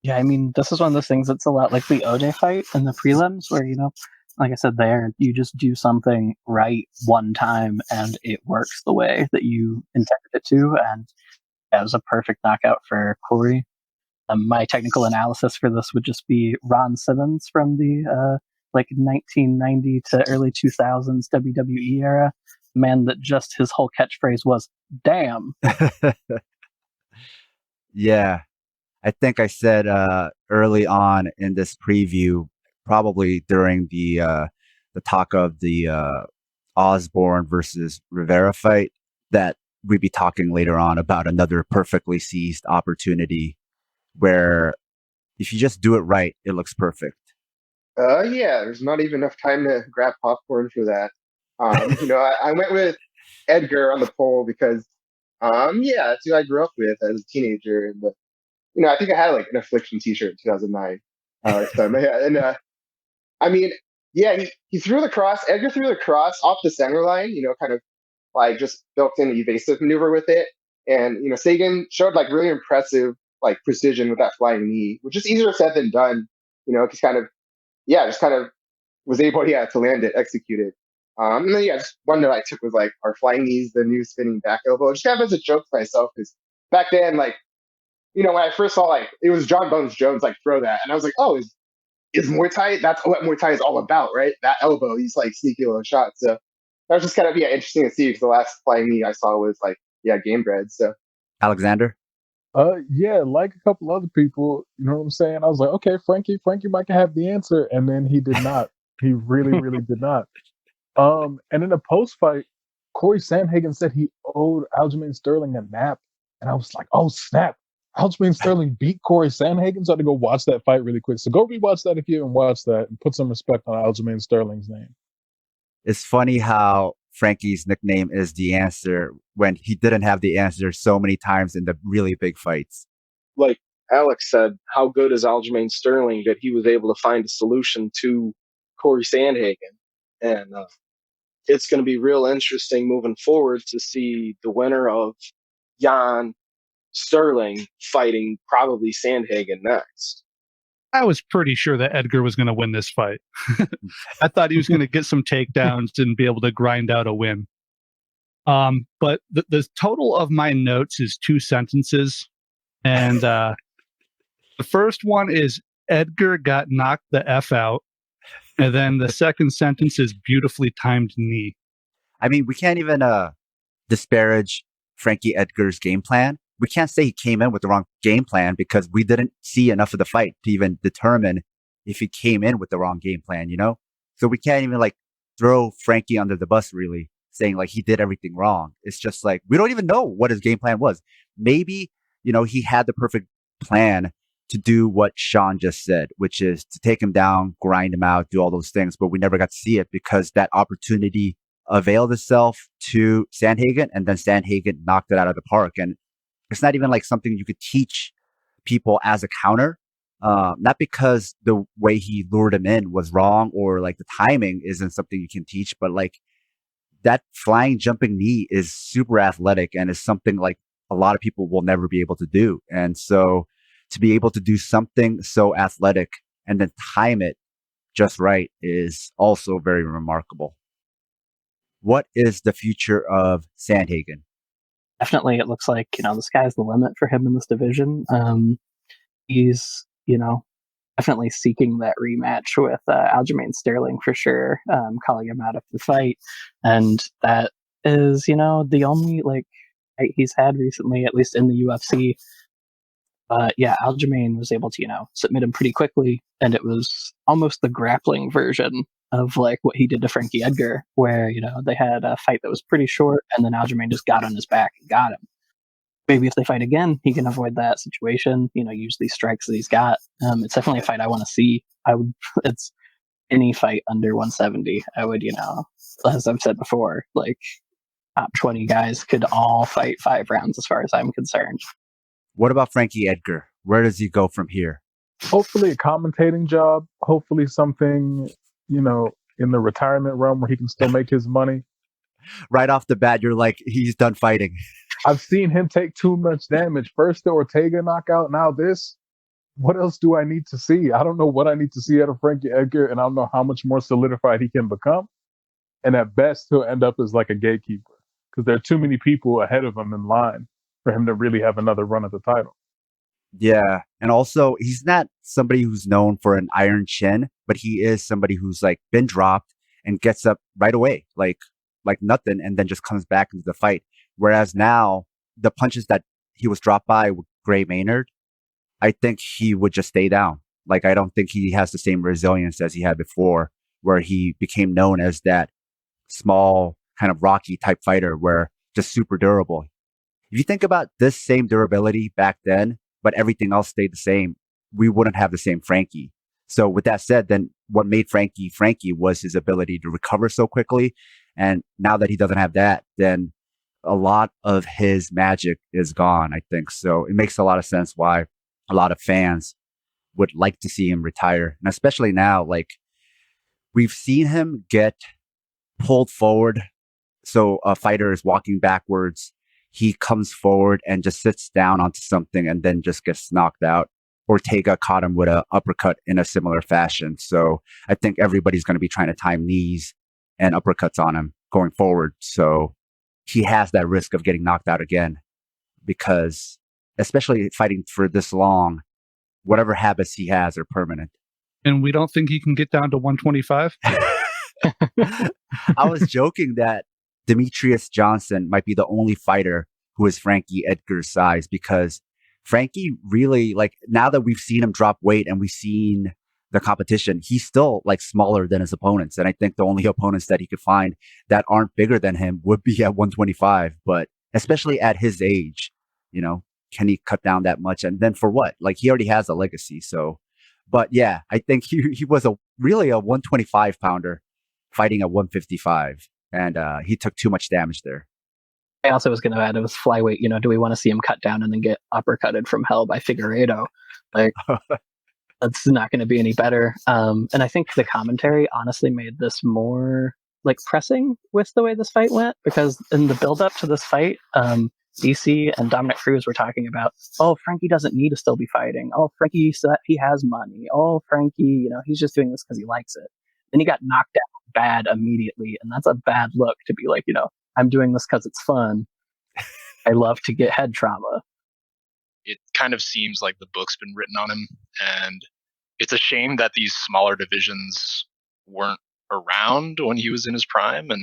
Yeah, I mean, this is one of those things that's a lot like the Ode fight in the prelims, where, you know, like I said there, you just do something right one time and it works the way that you intended it to. And that was a perfect knockout for Corey. My technical analysis for this would just be Ron Simmons from the 1990 to early 2000s WWE era. Man, that just his whole catchphrase was "damn." Yeah, I think I said early on in this preview, probably during the talk of the Osborne versus Rivera fight, that we'd be talking later on about another perfectly seized opportunity where if you just do it right, it looks perfect. Yeah, there's not even enough time to grab popcorn for that. You know, I went with Edgar on the poll because, yeah, that's who I grew up with as a teenager. And, you know, I think I had like an Affliction t-shirt in 2009. I mean, yeah, he threw the cross. Edgar threw the cross off the center line, you know, kind of like just built in an evasive maneuver with it. And, you know, Sagan showed like really impressive like precision with that flying knee, which is easier said than done, you know, just kind of was able, to land it, execute it. And then, just one that I took was like, are flying knees the new spinning back elbow? Just kind of as a joke to myself, because back then, like, you know, when I first saw like it was John Bones Jones like throw that, and I was like, oh, is Muay Thai? That's what Muay Thai is all about, right? That elbow, he's like sneaky little shot. So that was just kind of interesting to see, because the last flying knee I saw was like game bred. So Alexander? Yeah, like a couple other people, you know what I'm saying? I was like, okay, Frankie might have the answer, and then he did not. He really did not. And in a post fight, Corey Sandhagen said he owed Aljamain Sterling a nap, and I was like, oh snap! Aljamain Sterling beat Corey Sandhagen, so I had to go watch that fight really quick. So go rewatch that if you haven't watched that, and put some respect on Aljamain Sterling's name. It's funny how Frankie's nickname is the answer when he didn't have the answer so many times in the really big fights. Like Alex said, how good is Aljamain Sterling that he was able to find a solution to Corey Sandhagen? And it's going to be real interesting moving forward to see the winner of Jan Sterling fighting probably Sandhagen next. I was pretty sure that Edgar was going to win this fight. I thought he was going to get some takedowns and be able to grind out a win. But the total of my notes is 2 sentences. And the first one is Edgar got knocked the F out. And then the second sentence is beautifully timed knee. I mean, we can't even disparage Frankie Edgar's game plan. We can't say he came in with the wrong game plan because we didn't see enough of the fight to even determine if he came in with the wrong game plan, you know? So we can't even like throw Frankie under the bus, really, saying like he did everything wrong. It's just like, we don't even know what his game plan was. Maybe, you know, he had the perfect plan to do what Sean just said, which is to take him down, grind him out, do all those things. But we never got to see it because that opportunity availed itself to Sandhagen, and then Sandhagen knocked it out of the park. And it's not even like something you could teach people as a counter. Not because the way he lured him in was wrong or like the timing isn't something you can teach, but like that flying jumping knee is super athletic and is something like a lot of people will never be able to do. And so to be able to do something so athletic and then time it just right is also very remarkable. What is the future of Sandhagen? Definitely, it looks like, the sky's the limit for him in this division. He's, definitely seeking that rematch with Aljamain Sterling for sure, calling him out of the fight. And that is, the only fight he's had recently, at least in the UFC. Yeah, Aljamain was able to, submit him pretty quickly, and it was almost the grappling version of like what he did to Frankie Edgar, where, they had a fight that was pretty short, and then Aljamain just got on his back and got him. Maybe if they fight again, he can avoid that situation, use these strikes that he's got. It's definitely a fight I want to see. It's any fight under 170. I would, as I've said before, like top 20 guys could all fight 5 rounds as far as I'm concerned. What about Frankie Edgar? Where does he go from here? Hopefully a commentating job. Hopefully something, in the retirement realm where he can still make his money. Right off the bat, you're like, he's done fighting. I've seen him take too much damage. First the Ortega knockout, now this. What else do I need to see? I don't know what I need to see out of Frankie Edgar, and I don't know how much more solidified he can become. And at best, he'll end up as like a gatekeeper because there are too many people ahead of him in line for him to really have another run at the title. Yeah. And also, he's not somebody who's known for an iron chin, but he is somebody who's like been dropped and gets up right away, like nothing, and then just comes back into the fight. Whereas now, the punches that he was dropped by with Gray Maynard, I think he would just stay down. Like, I don't think he has the same resilience as he had before, where he became known as that small, kind of rocky type fighter, where just super durable. If you think about this same durability back then, but everything else stayed the same, we wouldn't have the same Frankie. So with that said, then what made Frankie was his ability to recover so quickly. And now that he doesn't have that, then a lot of his magic is gone, I think. So it makes a lot of sense why a lot of fans would like to see him retire. And especially now, like, we've seen him get pulled forward. So a fighter is walking backwards. He comes forward and just sits down onto something and then just gets knocked out. Ortega caught him with an uppercut in a similar fashion. So I think everybody's going to be trying to time knees and uppercuts on him going forward. So he has that risk of getting knocked out again, because especially fighting for this long, whatever habits he has are permanent. And we don't think he can get down to 125? I was joking that Demetrius Johnson might be the only fighter who is Frankie Edgar's size, because Frankie really, like, now that we've seen him drop weight and we've seen the competition, he's still like smaller than his opponents. And I think the only opponents that he could find that aren't bigger than him would be at 125. But especially at his age, can he cut down that much? And then for what? Like, he already has a legacy. So, but yeah, I think he was really a 125 pounder fighting at 155. And he took too much damage there. I also was going to add, it was flyweight. Do we want to see him cut down and then get uppercutted from hell by Figueiredo? Like, that's not going to be any better. And I think the commentary honestly made this more like pressing with the way this fight went, because in the build up to this fight, DC and Dominic Cruz were talking about, oh, Frankie doesn't need to still be fighting. Oh, Frankie, he has money. Oh, Frankie, he's just doing this because he likes it. Then he got knocked out bad immediately. And that's a bad look to be like, I'm doing this because it's fun. I love to get head trauma. it kind of seems like the book's been written on him. And it's a shame that these smaller divisions weren't around when he was in his prime. And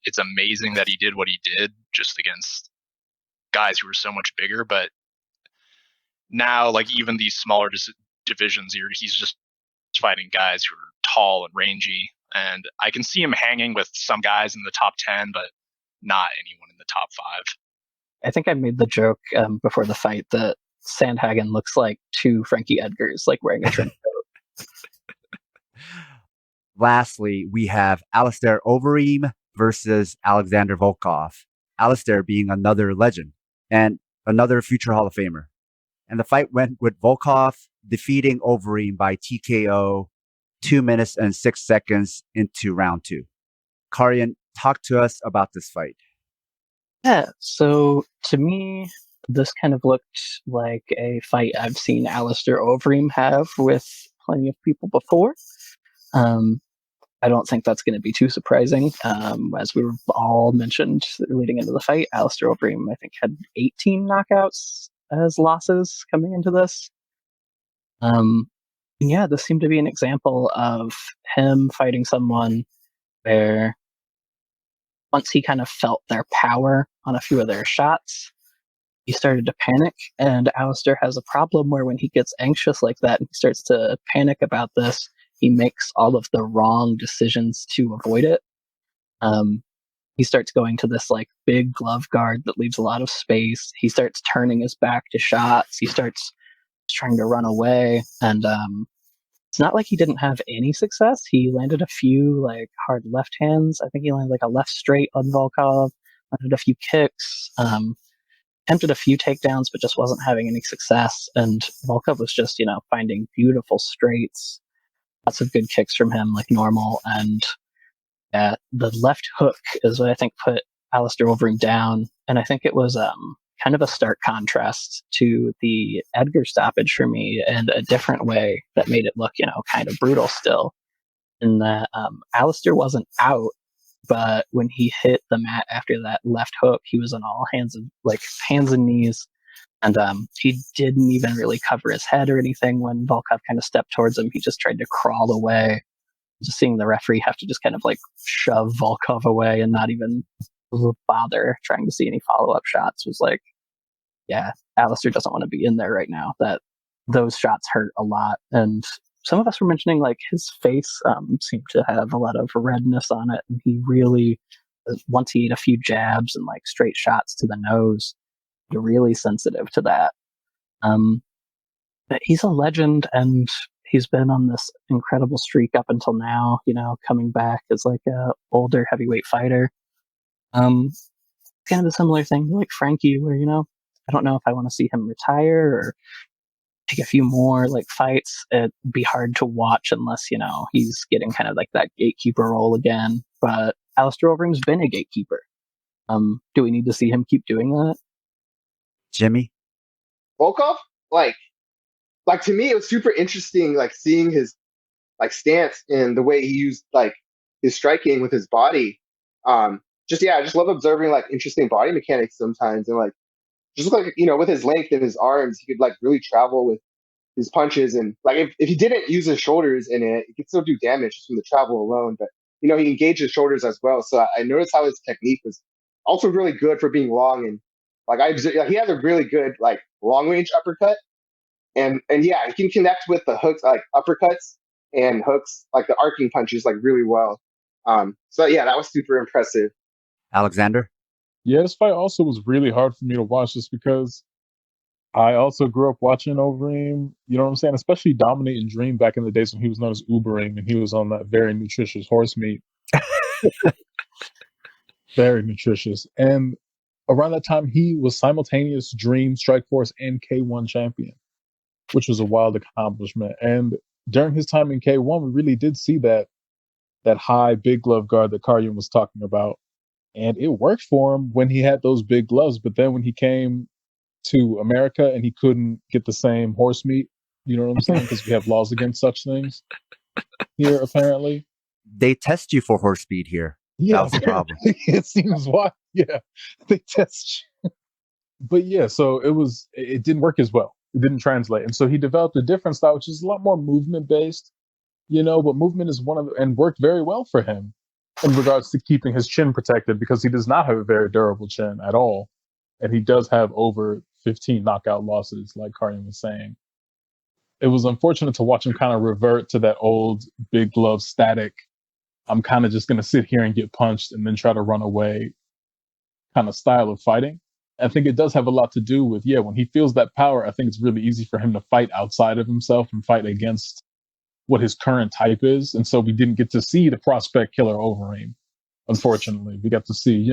it's amazing that he did what he did just against guys who were so much bigger. But now, like, even these smaller divisions, he's just fighting guys who are tall and rangy. And I can see him hanging with some guys in the top 10, but not anyone in the top 5. I think I made the joke before the fight that Sandhagen looks like 2 Frankie Edgars, like wearing a trench coat. Lastly, we have Alistair Overeem versus Alexander Volkov. Alistair being another legend and another future Hall of Famer. And the fight went with Volkov defeating Overeem by TKO 2 minutes and 6 seconds into round 2. Karyan, talk to us about this fight. Yeah, so to me, this kind of looked like a fight I've seen Alistair Overeem have with plenty of people before. I don't think that's going to be too surprising. As we were all mentioned leading into the fight, Alistair Overeem, I think, had 18 knockouts as losses coming into this. Yeah, this seemed to be an example of him fighting someone where once he kind of felt their power on a few of their shots, he started to panic. And Alistair has a problem where when he gets anxious like that and he starts to panic about this, he makes all of the wrong decisions to avoid it. He starts going to this like big glove guard that leaves a lot of space. He starts turning his back to shots. He starts trying to run away. And it's not like he didn't have any success. He landed a few like hard left hands. I think he landed like a left straight on Volkov, landed a few kicks, attempted a few takedowns, but just wasn't having any success. And Volkov was just, finding beautiful straights, lots of good kicks from him like normal. And the left hook is what I think put Alistair Overeem down. And I think it was kind of a stark contrast to the Edgar stoppage for me in a different way that made it look, kind of brutal still. In that Alistair wasn't out, but when he hit the mat after that left hook, he was on all hands and knees. And he didn't even really cover his head or anything when Volkov kind of stepped towards him. He just tried to crawl away. Just seeing the referee have to just kind of like shove Volkov away and not even bother trying to see any follow-up shots was like, yeah, Alistair doesn't want to be in there right now. That those shots hurt a lot. And some of us were mentioning like his face seemed to have a lot of redness on it. And he really, once he ate a few jabs and like straight shots to the nose, really sensitive to that. But he's a legend and he's been on this incredible streak up until now, coming back as like a older heavyweight fighter. Kind of a similar thing to like Frankie where, I don't know if I want to see him retire or take a few more like fights. It'd be hard to watch unless, he's getting kind of like that gatekeeper role again. But Alistair Overeem's been a gatekeeper. Do we need to see him keep doing that? Jimmy? Volkov, like to me, it was super interesting, like seeing his like stance and the way he used like his striking with his body. I just love observing like interesting body mechanics sometimes, and like just look like with his length and his arms, he could like really travel with his punches, and like if he didn't use his shoulders in it, he could still do damage just from the travel alone. But he engaged his shoulders as well, so I noticed how his technique was also really good for being long, and like he has a really good like long range uppercut. And yeah, he can connect with the hooks, like uppercuts and hooks, like the arcing punches, like really well. So yeah, that was super impressive. Alexander? Yeah, this fight also was really hard for me to watch just because I also grew up watching Overeem, you know what I'm saying? Especially dominating Dream back in the days when he was known as Ubering and he was on that very nutritious horse meat. Very nutritious. And around that time, he was simultaneous Dream, Strikeforce, and K1 champion, which was a wild accomplishment. And during his time in K1, we really did see that high big glove guard that Karyan was talking about. And it worked for him when he had those big gloves. But then when he came to America and he couldn't get the same horse meat, you know what I'm saying? Because we have laws against such things here, apparently. They test you for horse speed here. Yeah, that was the problem. It seems why. Yeah, they test you. But yeah, so it didn't work as well. It didn't translate, and so he developed a different style, which is a lot more movement based. But movement is and worked very well for him in regards to keeping his chin protected because he does not have a very durable chin at all, and he does have over 15 knockout losses, like Karyan was saying. It was unfortunate to watch him kind of revert to that old big glove static. I'm kind of just going to sit here and get punched and then try to run away kind of style of fighting. I think it does have a lot to do with, when he feels that power, I think it's really easy for him to fight outside of himself and fight against what his current type is. And so we didn't get to see the prospect killer Overeem, unfortunately. We got to see,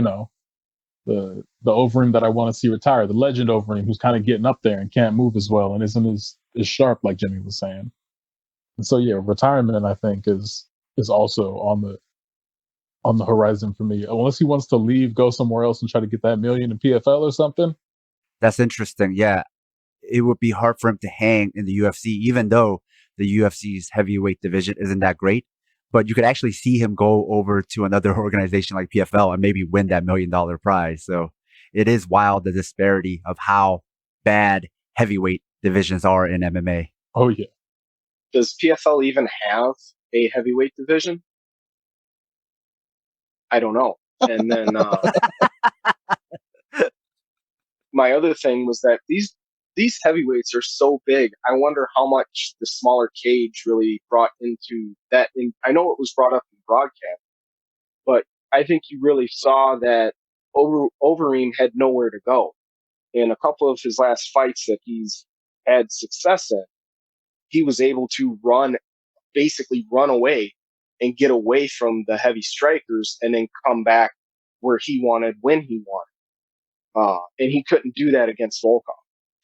the Overeem that I want to see retire, the legend Overeem, who's kind of getting up there and can't move as well and isn't as sharp like Jimmy was saying. And so retirement I think is also on the horizon for me. Unless he wants to leave, go somewhere else and try to get that million in PFL or something. That's interesting. Yeah. It would be hard for him to hang in the UFC, even though the UFC's heavyweight division isn't that great. But you could actually see him go over to another organization like PFL and maybe win that $1 million prize. So it is wild, the disparity of how bad heavyweight divisions are in MMA. Oh, yeah. Does PFL even have a heavyweight division? I don't know. And then my other thing was that these heavyweights are so big. I wonder how much the smaller cage really brought into that. I know it was brought up in broadcast, but I think you really saw that Overeem had nowhere to go. In a couple of his last fights that he's had success in, he was able to basically run away and get away from the heavy strikers and then come back where he wanted when he wanted. And he couldn't do that against Volkov.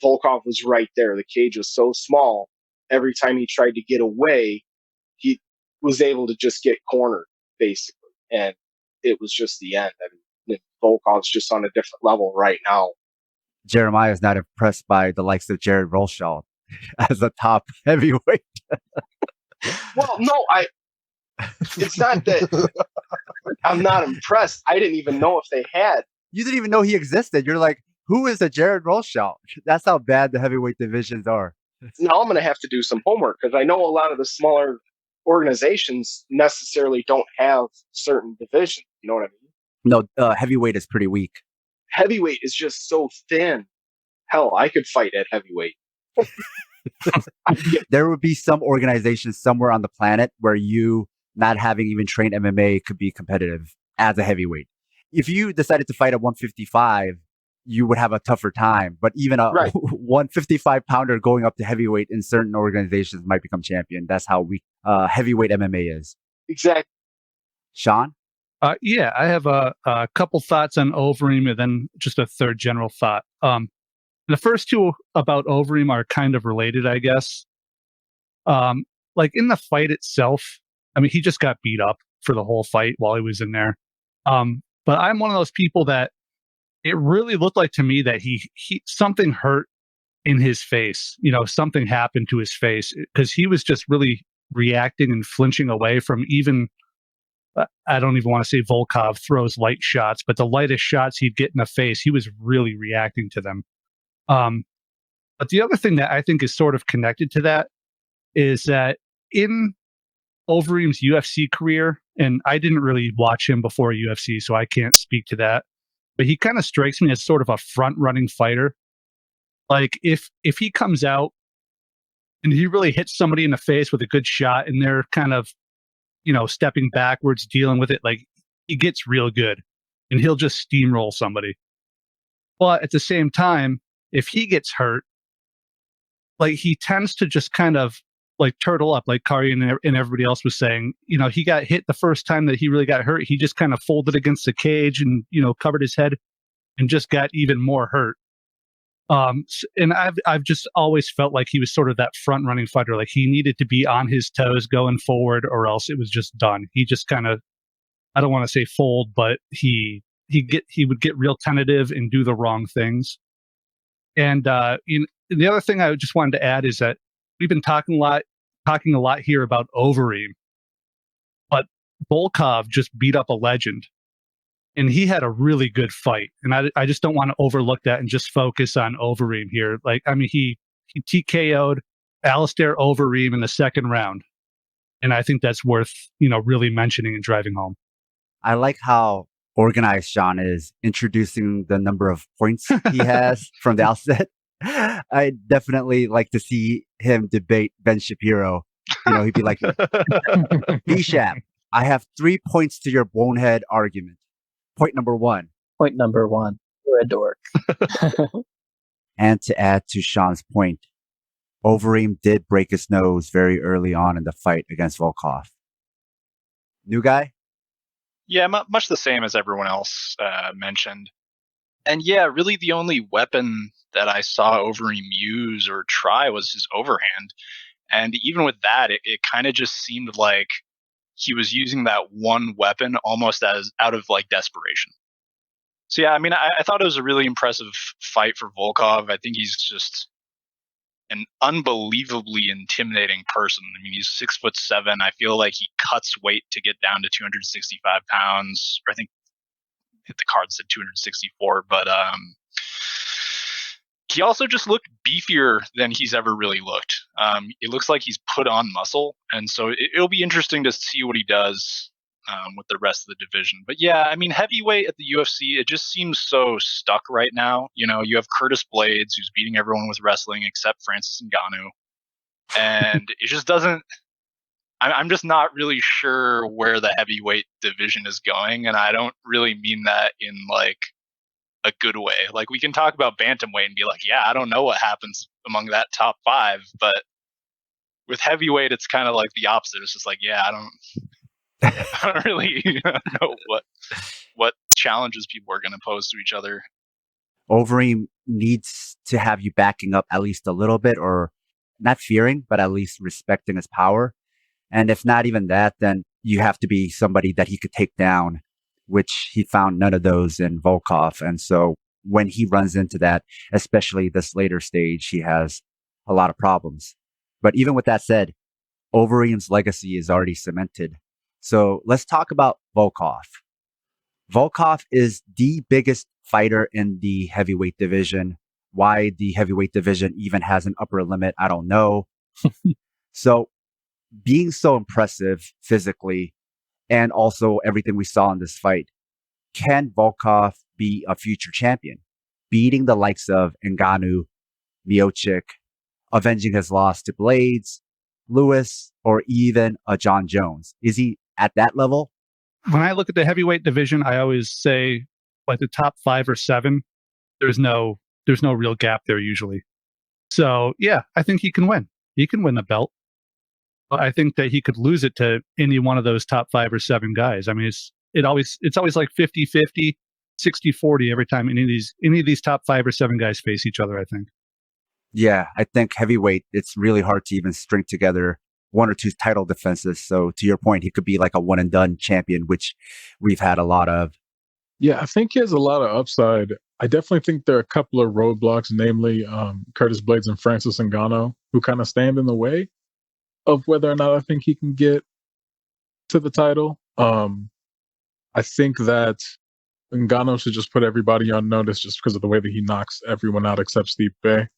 Volkov was right there. The cage was so small. Every time he tried to get away, he was able to just get cornered, basically. And it was just the end. I mean, Volkov's just on a different level right now. Jeremiah is not impressed by the likes of Jared Rosholt as a top heavyweight. Well, no, it's not that I'm not impressed. I didn't even know if they had. You didn't even know he existed. You're like, who is the Jared Rosholt? That's how bad the heavyweight divisions are. Now I'm going to have to do some homework because I know a lot of the smaller organizations necessarily don't have certain divisions. You know what I mean? No, heavyweight is pretty weak. Heavyweight is just so thin. Hell, I could fight at heavyweight. There would be some organization somewhere on the planet where you, not having even trained MMA, could be competitive as a heavyweight. If you decided to fight at 155, you would have a tougher time. But even a 155 pounder going up to heavyweight in certain organizations might become champion. That's how weak heavyweight MMA is. Exactly. Sean? Yeah, I have a couple thoughts on Overeem and then just a third general thought. The first two about Overeem are kind of related, I guess. Like in the fight itself, I mean, he just got beat up for the whole fight while he was in there. But I'm one of those people that it really looked like to me that he something hurt in his face. Something happened to his face because he was just really reacting and flinching away from even, I don't even want to say Volkov throws light shots, but the lightest shots he'd get in the face, he was really reacting to them. But the other thing that I think is sort of connected to that is that in Overeem's UFC career, and I didn't really watch him before UFC, so I can't speak to that, but he kind of strikes me as sort of a front-running fighter. Like if he comes out and he really hits somebody in the face with a good shot and they're kind of, stepping backwards, dealing with it, like he gets real good and he'll just steamroll somebody. But at the same time, if he gets hurt, like he tends to just kind of like turtle up, like Karyan and everybody else was saying. He got hit the first time that he really got hurt. He just kind of folded against the cage and, covered his head and just got even more hurt. And I've just always felt like he was sort of that front running fighter. Like he needed to be on his toes going forward or else it was just done. He just kind of, I don't want to say fold, but he would get real tentative and do the wrong things. And the other thing I just wanted to add is that we've been talking a lot here about Overeem, but Volkov just beat up a legend. and he had a really good fight. And I just don't want to overlook that and just focus on Overeem here. Like, I mean, he TKO'd Alistair Overeem in the second round. And I think that's worth, really mentioning and driving home. I like how organized Sean is introducing the number of points he has from the outset. I definitely like to see him debate Ben Shapiro. He'd be like, B-Shap, I have 3 points to your bonehead argument. Point number 1. Point number 1. You're a dork. And to add to Sean's point, Overeem did break his nose very early on in the fight against Volkov. New guy? Yeah, much the same as everyone else mentioned. And yeah, really the only weapon that I saw Overeem use or try was his overhand. And even with that, it kind of just seemed like he was using that one weapon almost as out of like desperation. So yeah, I mean, I thought it was a really impressive fight for Volkov. I think he's just an unbelievably intimidating person. I mean, he's 6'7". I feel like he cuts weight to get down to 265 pounds. Or I think the card said 264, but he also just looked beefier than he's ever really looked. It looks like he's put on muscle, and so it'll be interesting to see what he does with the rest of the division. But yeah, I mean, heavyweight at the UFC, it just seems so stuck right now. You have Curtis Blades, who's beating everyone with wrestling except Francis Ngannou, and it just doesn't. I'm just not really sure where the heavyweight division is going, and I don't really mean that in like a good way. Like, we can talk about bantamweight and be like, yeah, I don't know what happens among that top 5, but with heavyweight, it's kind of like the opposite. It's just like, yeah, I don't really know what challenges people are going to pose to each other. Overeem needs to have you backing up at least a little bit, or not fearing, but at least respecting his power. And if not even that, then you have to be somebody that he could take down, which he found none of those in Volkov. And so when he runs into that, especially this later stage, he has a lot of problems. But even with that said, Overeem's legacy is already cemented. So let's talk about Volkov. Volkov is the biggest fighter in the heavyweight division. Why the heavyweight division even has an upper limit, I don't know. So being so impressive physically, and also everything we saw in this fight, can Volkov be a future champion, beating the likes of Ngannou, Miocic, avenging his loss to Blades, Lewis, or even a John Jones? Is he at that level? When I look at the heavyweight division, I always say like the top 5 or 7, there's no real gap there usually. So yeah, I think he can win. He can win the belt. I think that he could lose it to any one of those top 5 or 7 guys. I mean, it's always like 50-50, 60-40 every time any of these top 5 or 7 guys face each other, I think. Yeah, I think heavyweight, it's really hard to even string together 1 or 2 title defenses. So to your point, he could be like a one and done champion, which we've had a lot of. Yeah, I think he has a lot of upside. I definitely think there are a couple of roadblocks, namely Curtis Blades and Francis Ngannou, who kind of stand in the way of whether or not I think he can get to the title. I think that Ngannou should just put everybody on notice just because of the way that he knocks everyone out except Steve Bay.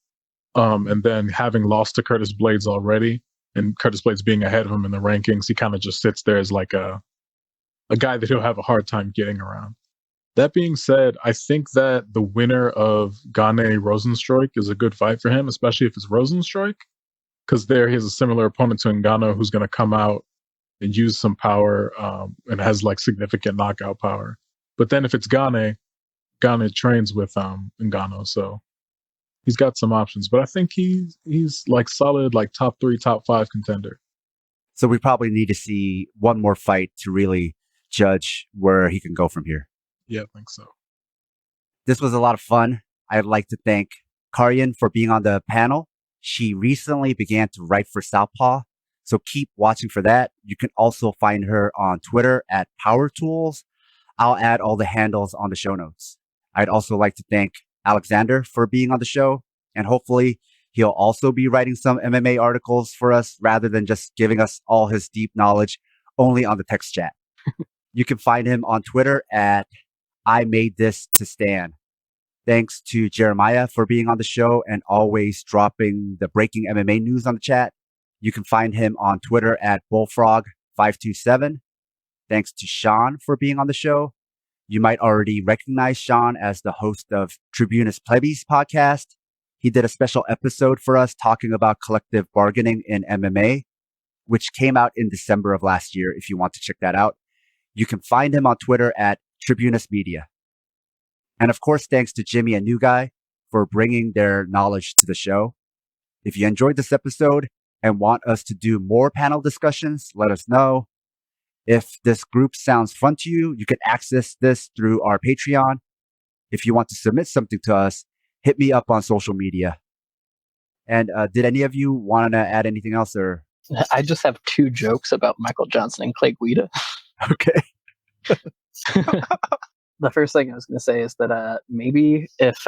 And then having lost to Curtis Blades already, and Curtis Blades being ahead of him in the rankings, he kind of just sits there as like a guy that he'll have a hard time getting around. That being said, I think that the winner of Gane Rosenstruik is a good fight for him, especially if it's Rosenstruik, because there he has a similar opponent to Ngannou who's going to come out and use some power and has like significant knockout power. But then if it's Gane trains with Ngannou, so he's got some options. But I think he's like solid, like top 3, top 5 contender. So we probably need to see one more fight to really judge where he can go from here. Yeah, I think so. This was a lot of fun. I'd like to thank Karyan for being on the panel. She recently began to write for Southpaw, so keep watching for that. You can also find her on Twitter at Power Tools. I'll add all the handles on the show notes. I'd also like to thank Alexander for being on the show, and hopefully he'll also be writing some MMA articles for us rather than just giving us all his deep knowledge only on the text chat. You can find him on Twitter at I Made This to Stand. Thanks to Jeremiah for being on the show and always dropping the breaking MMA news on the chat. You can find him on Twitter at bullfrog527. Thanks to Sean for being on the show. You might already recognize Sean as the host of Tribunus Plebis podcast. He did a special episode for us talking about collective bargaining in MMA, which came out in December of last year, if you want to check that out. You can find him on Twitter at Tribunus Media. And of course, thanks to Jimmy and New Guy for bringing their knowledge to the show. If you enjoyed this episode and want us to do more panel discussions, let us know. If this group sounds fun to you, you can access this through our Patreon. If you want to submit something to us, hit me up on social media. And did any of you want to add anything else? Or I just have 2 jokes about Michael Johnson and Clay Guida. Okay. The first thing I was going to say is that maybe if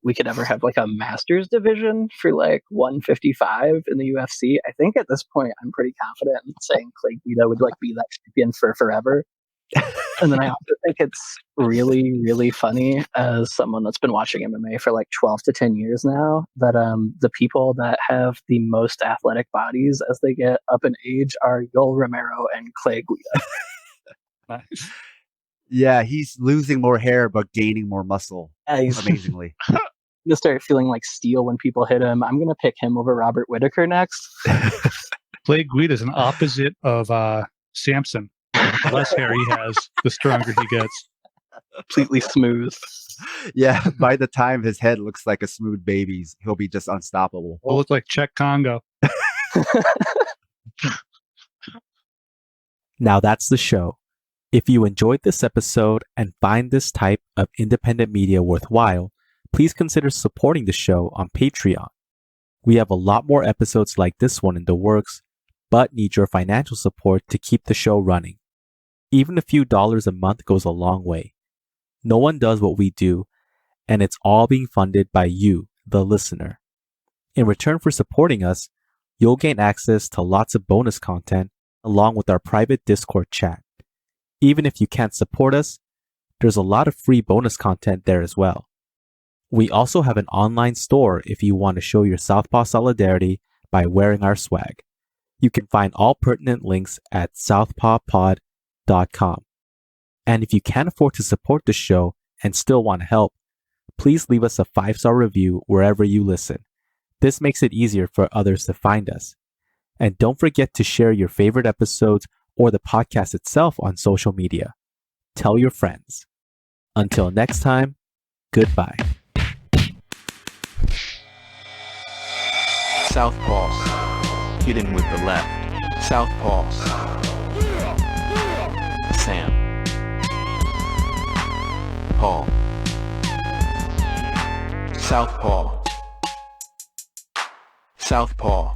we could ever have like a masters division for like 155 in the UFC, I think at this point I'm pretty confident in saying Clay Guida would like be that champion for forever. And then I also think it's really, really funny as someone that's been watching MMA for like 12 to 10 years now that the people that have the most athletic bodies as they get up in age are Yoel Romero and Clay Guida. Nice. Yeah, he's losing more hair but gaining more muscle. Amazingly. I'm gonna start feeling like steel when people hit him. I'm gonna pick him over Robert Whitaker next. Clay Guida is an opposite of Samson. The less hair he has, the stronger he gets. Completely smooth. Yeah, by the time his head looks like a smooth baby's, he'll be just unstoppable. He'll look like Czech Congo. Now that's the show. If you enjoyed this episode and find this type of independent media worthwhile, please consider supporting the show on Patreon. We have a lot more episodes like this one in the works, but need your financial support to keep the show running. Even a few dollars a month goes a long way. No one does what we do, and it's all being funded by you, the listener. In return for supporting us, you'll gain access to lots of bonus content along with our private Discord chat. Even if you can't support us, there's a lot of free bonus content there as well. We also have an online store if you want to show your Southpaw solidarity by wearing our swag. You can find all pertinent links at southpawpod.com. And if you can't afford to support the show and still want to help, please leave us a 5-star review wherever you listen. This makes it easier for others to find us. And don't forget to share your favorite episodes or the podcast itself on social media. Tell your friends. Until next time, goodbye. Southpaw. Hitting with the left. Southpaw. Sam. Paul. Southpaw. Southpaw.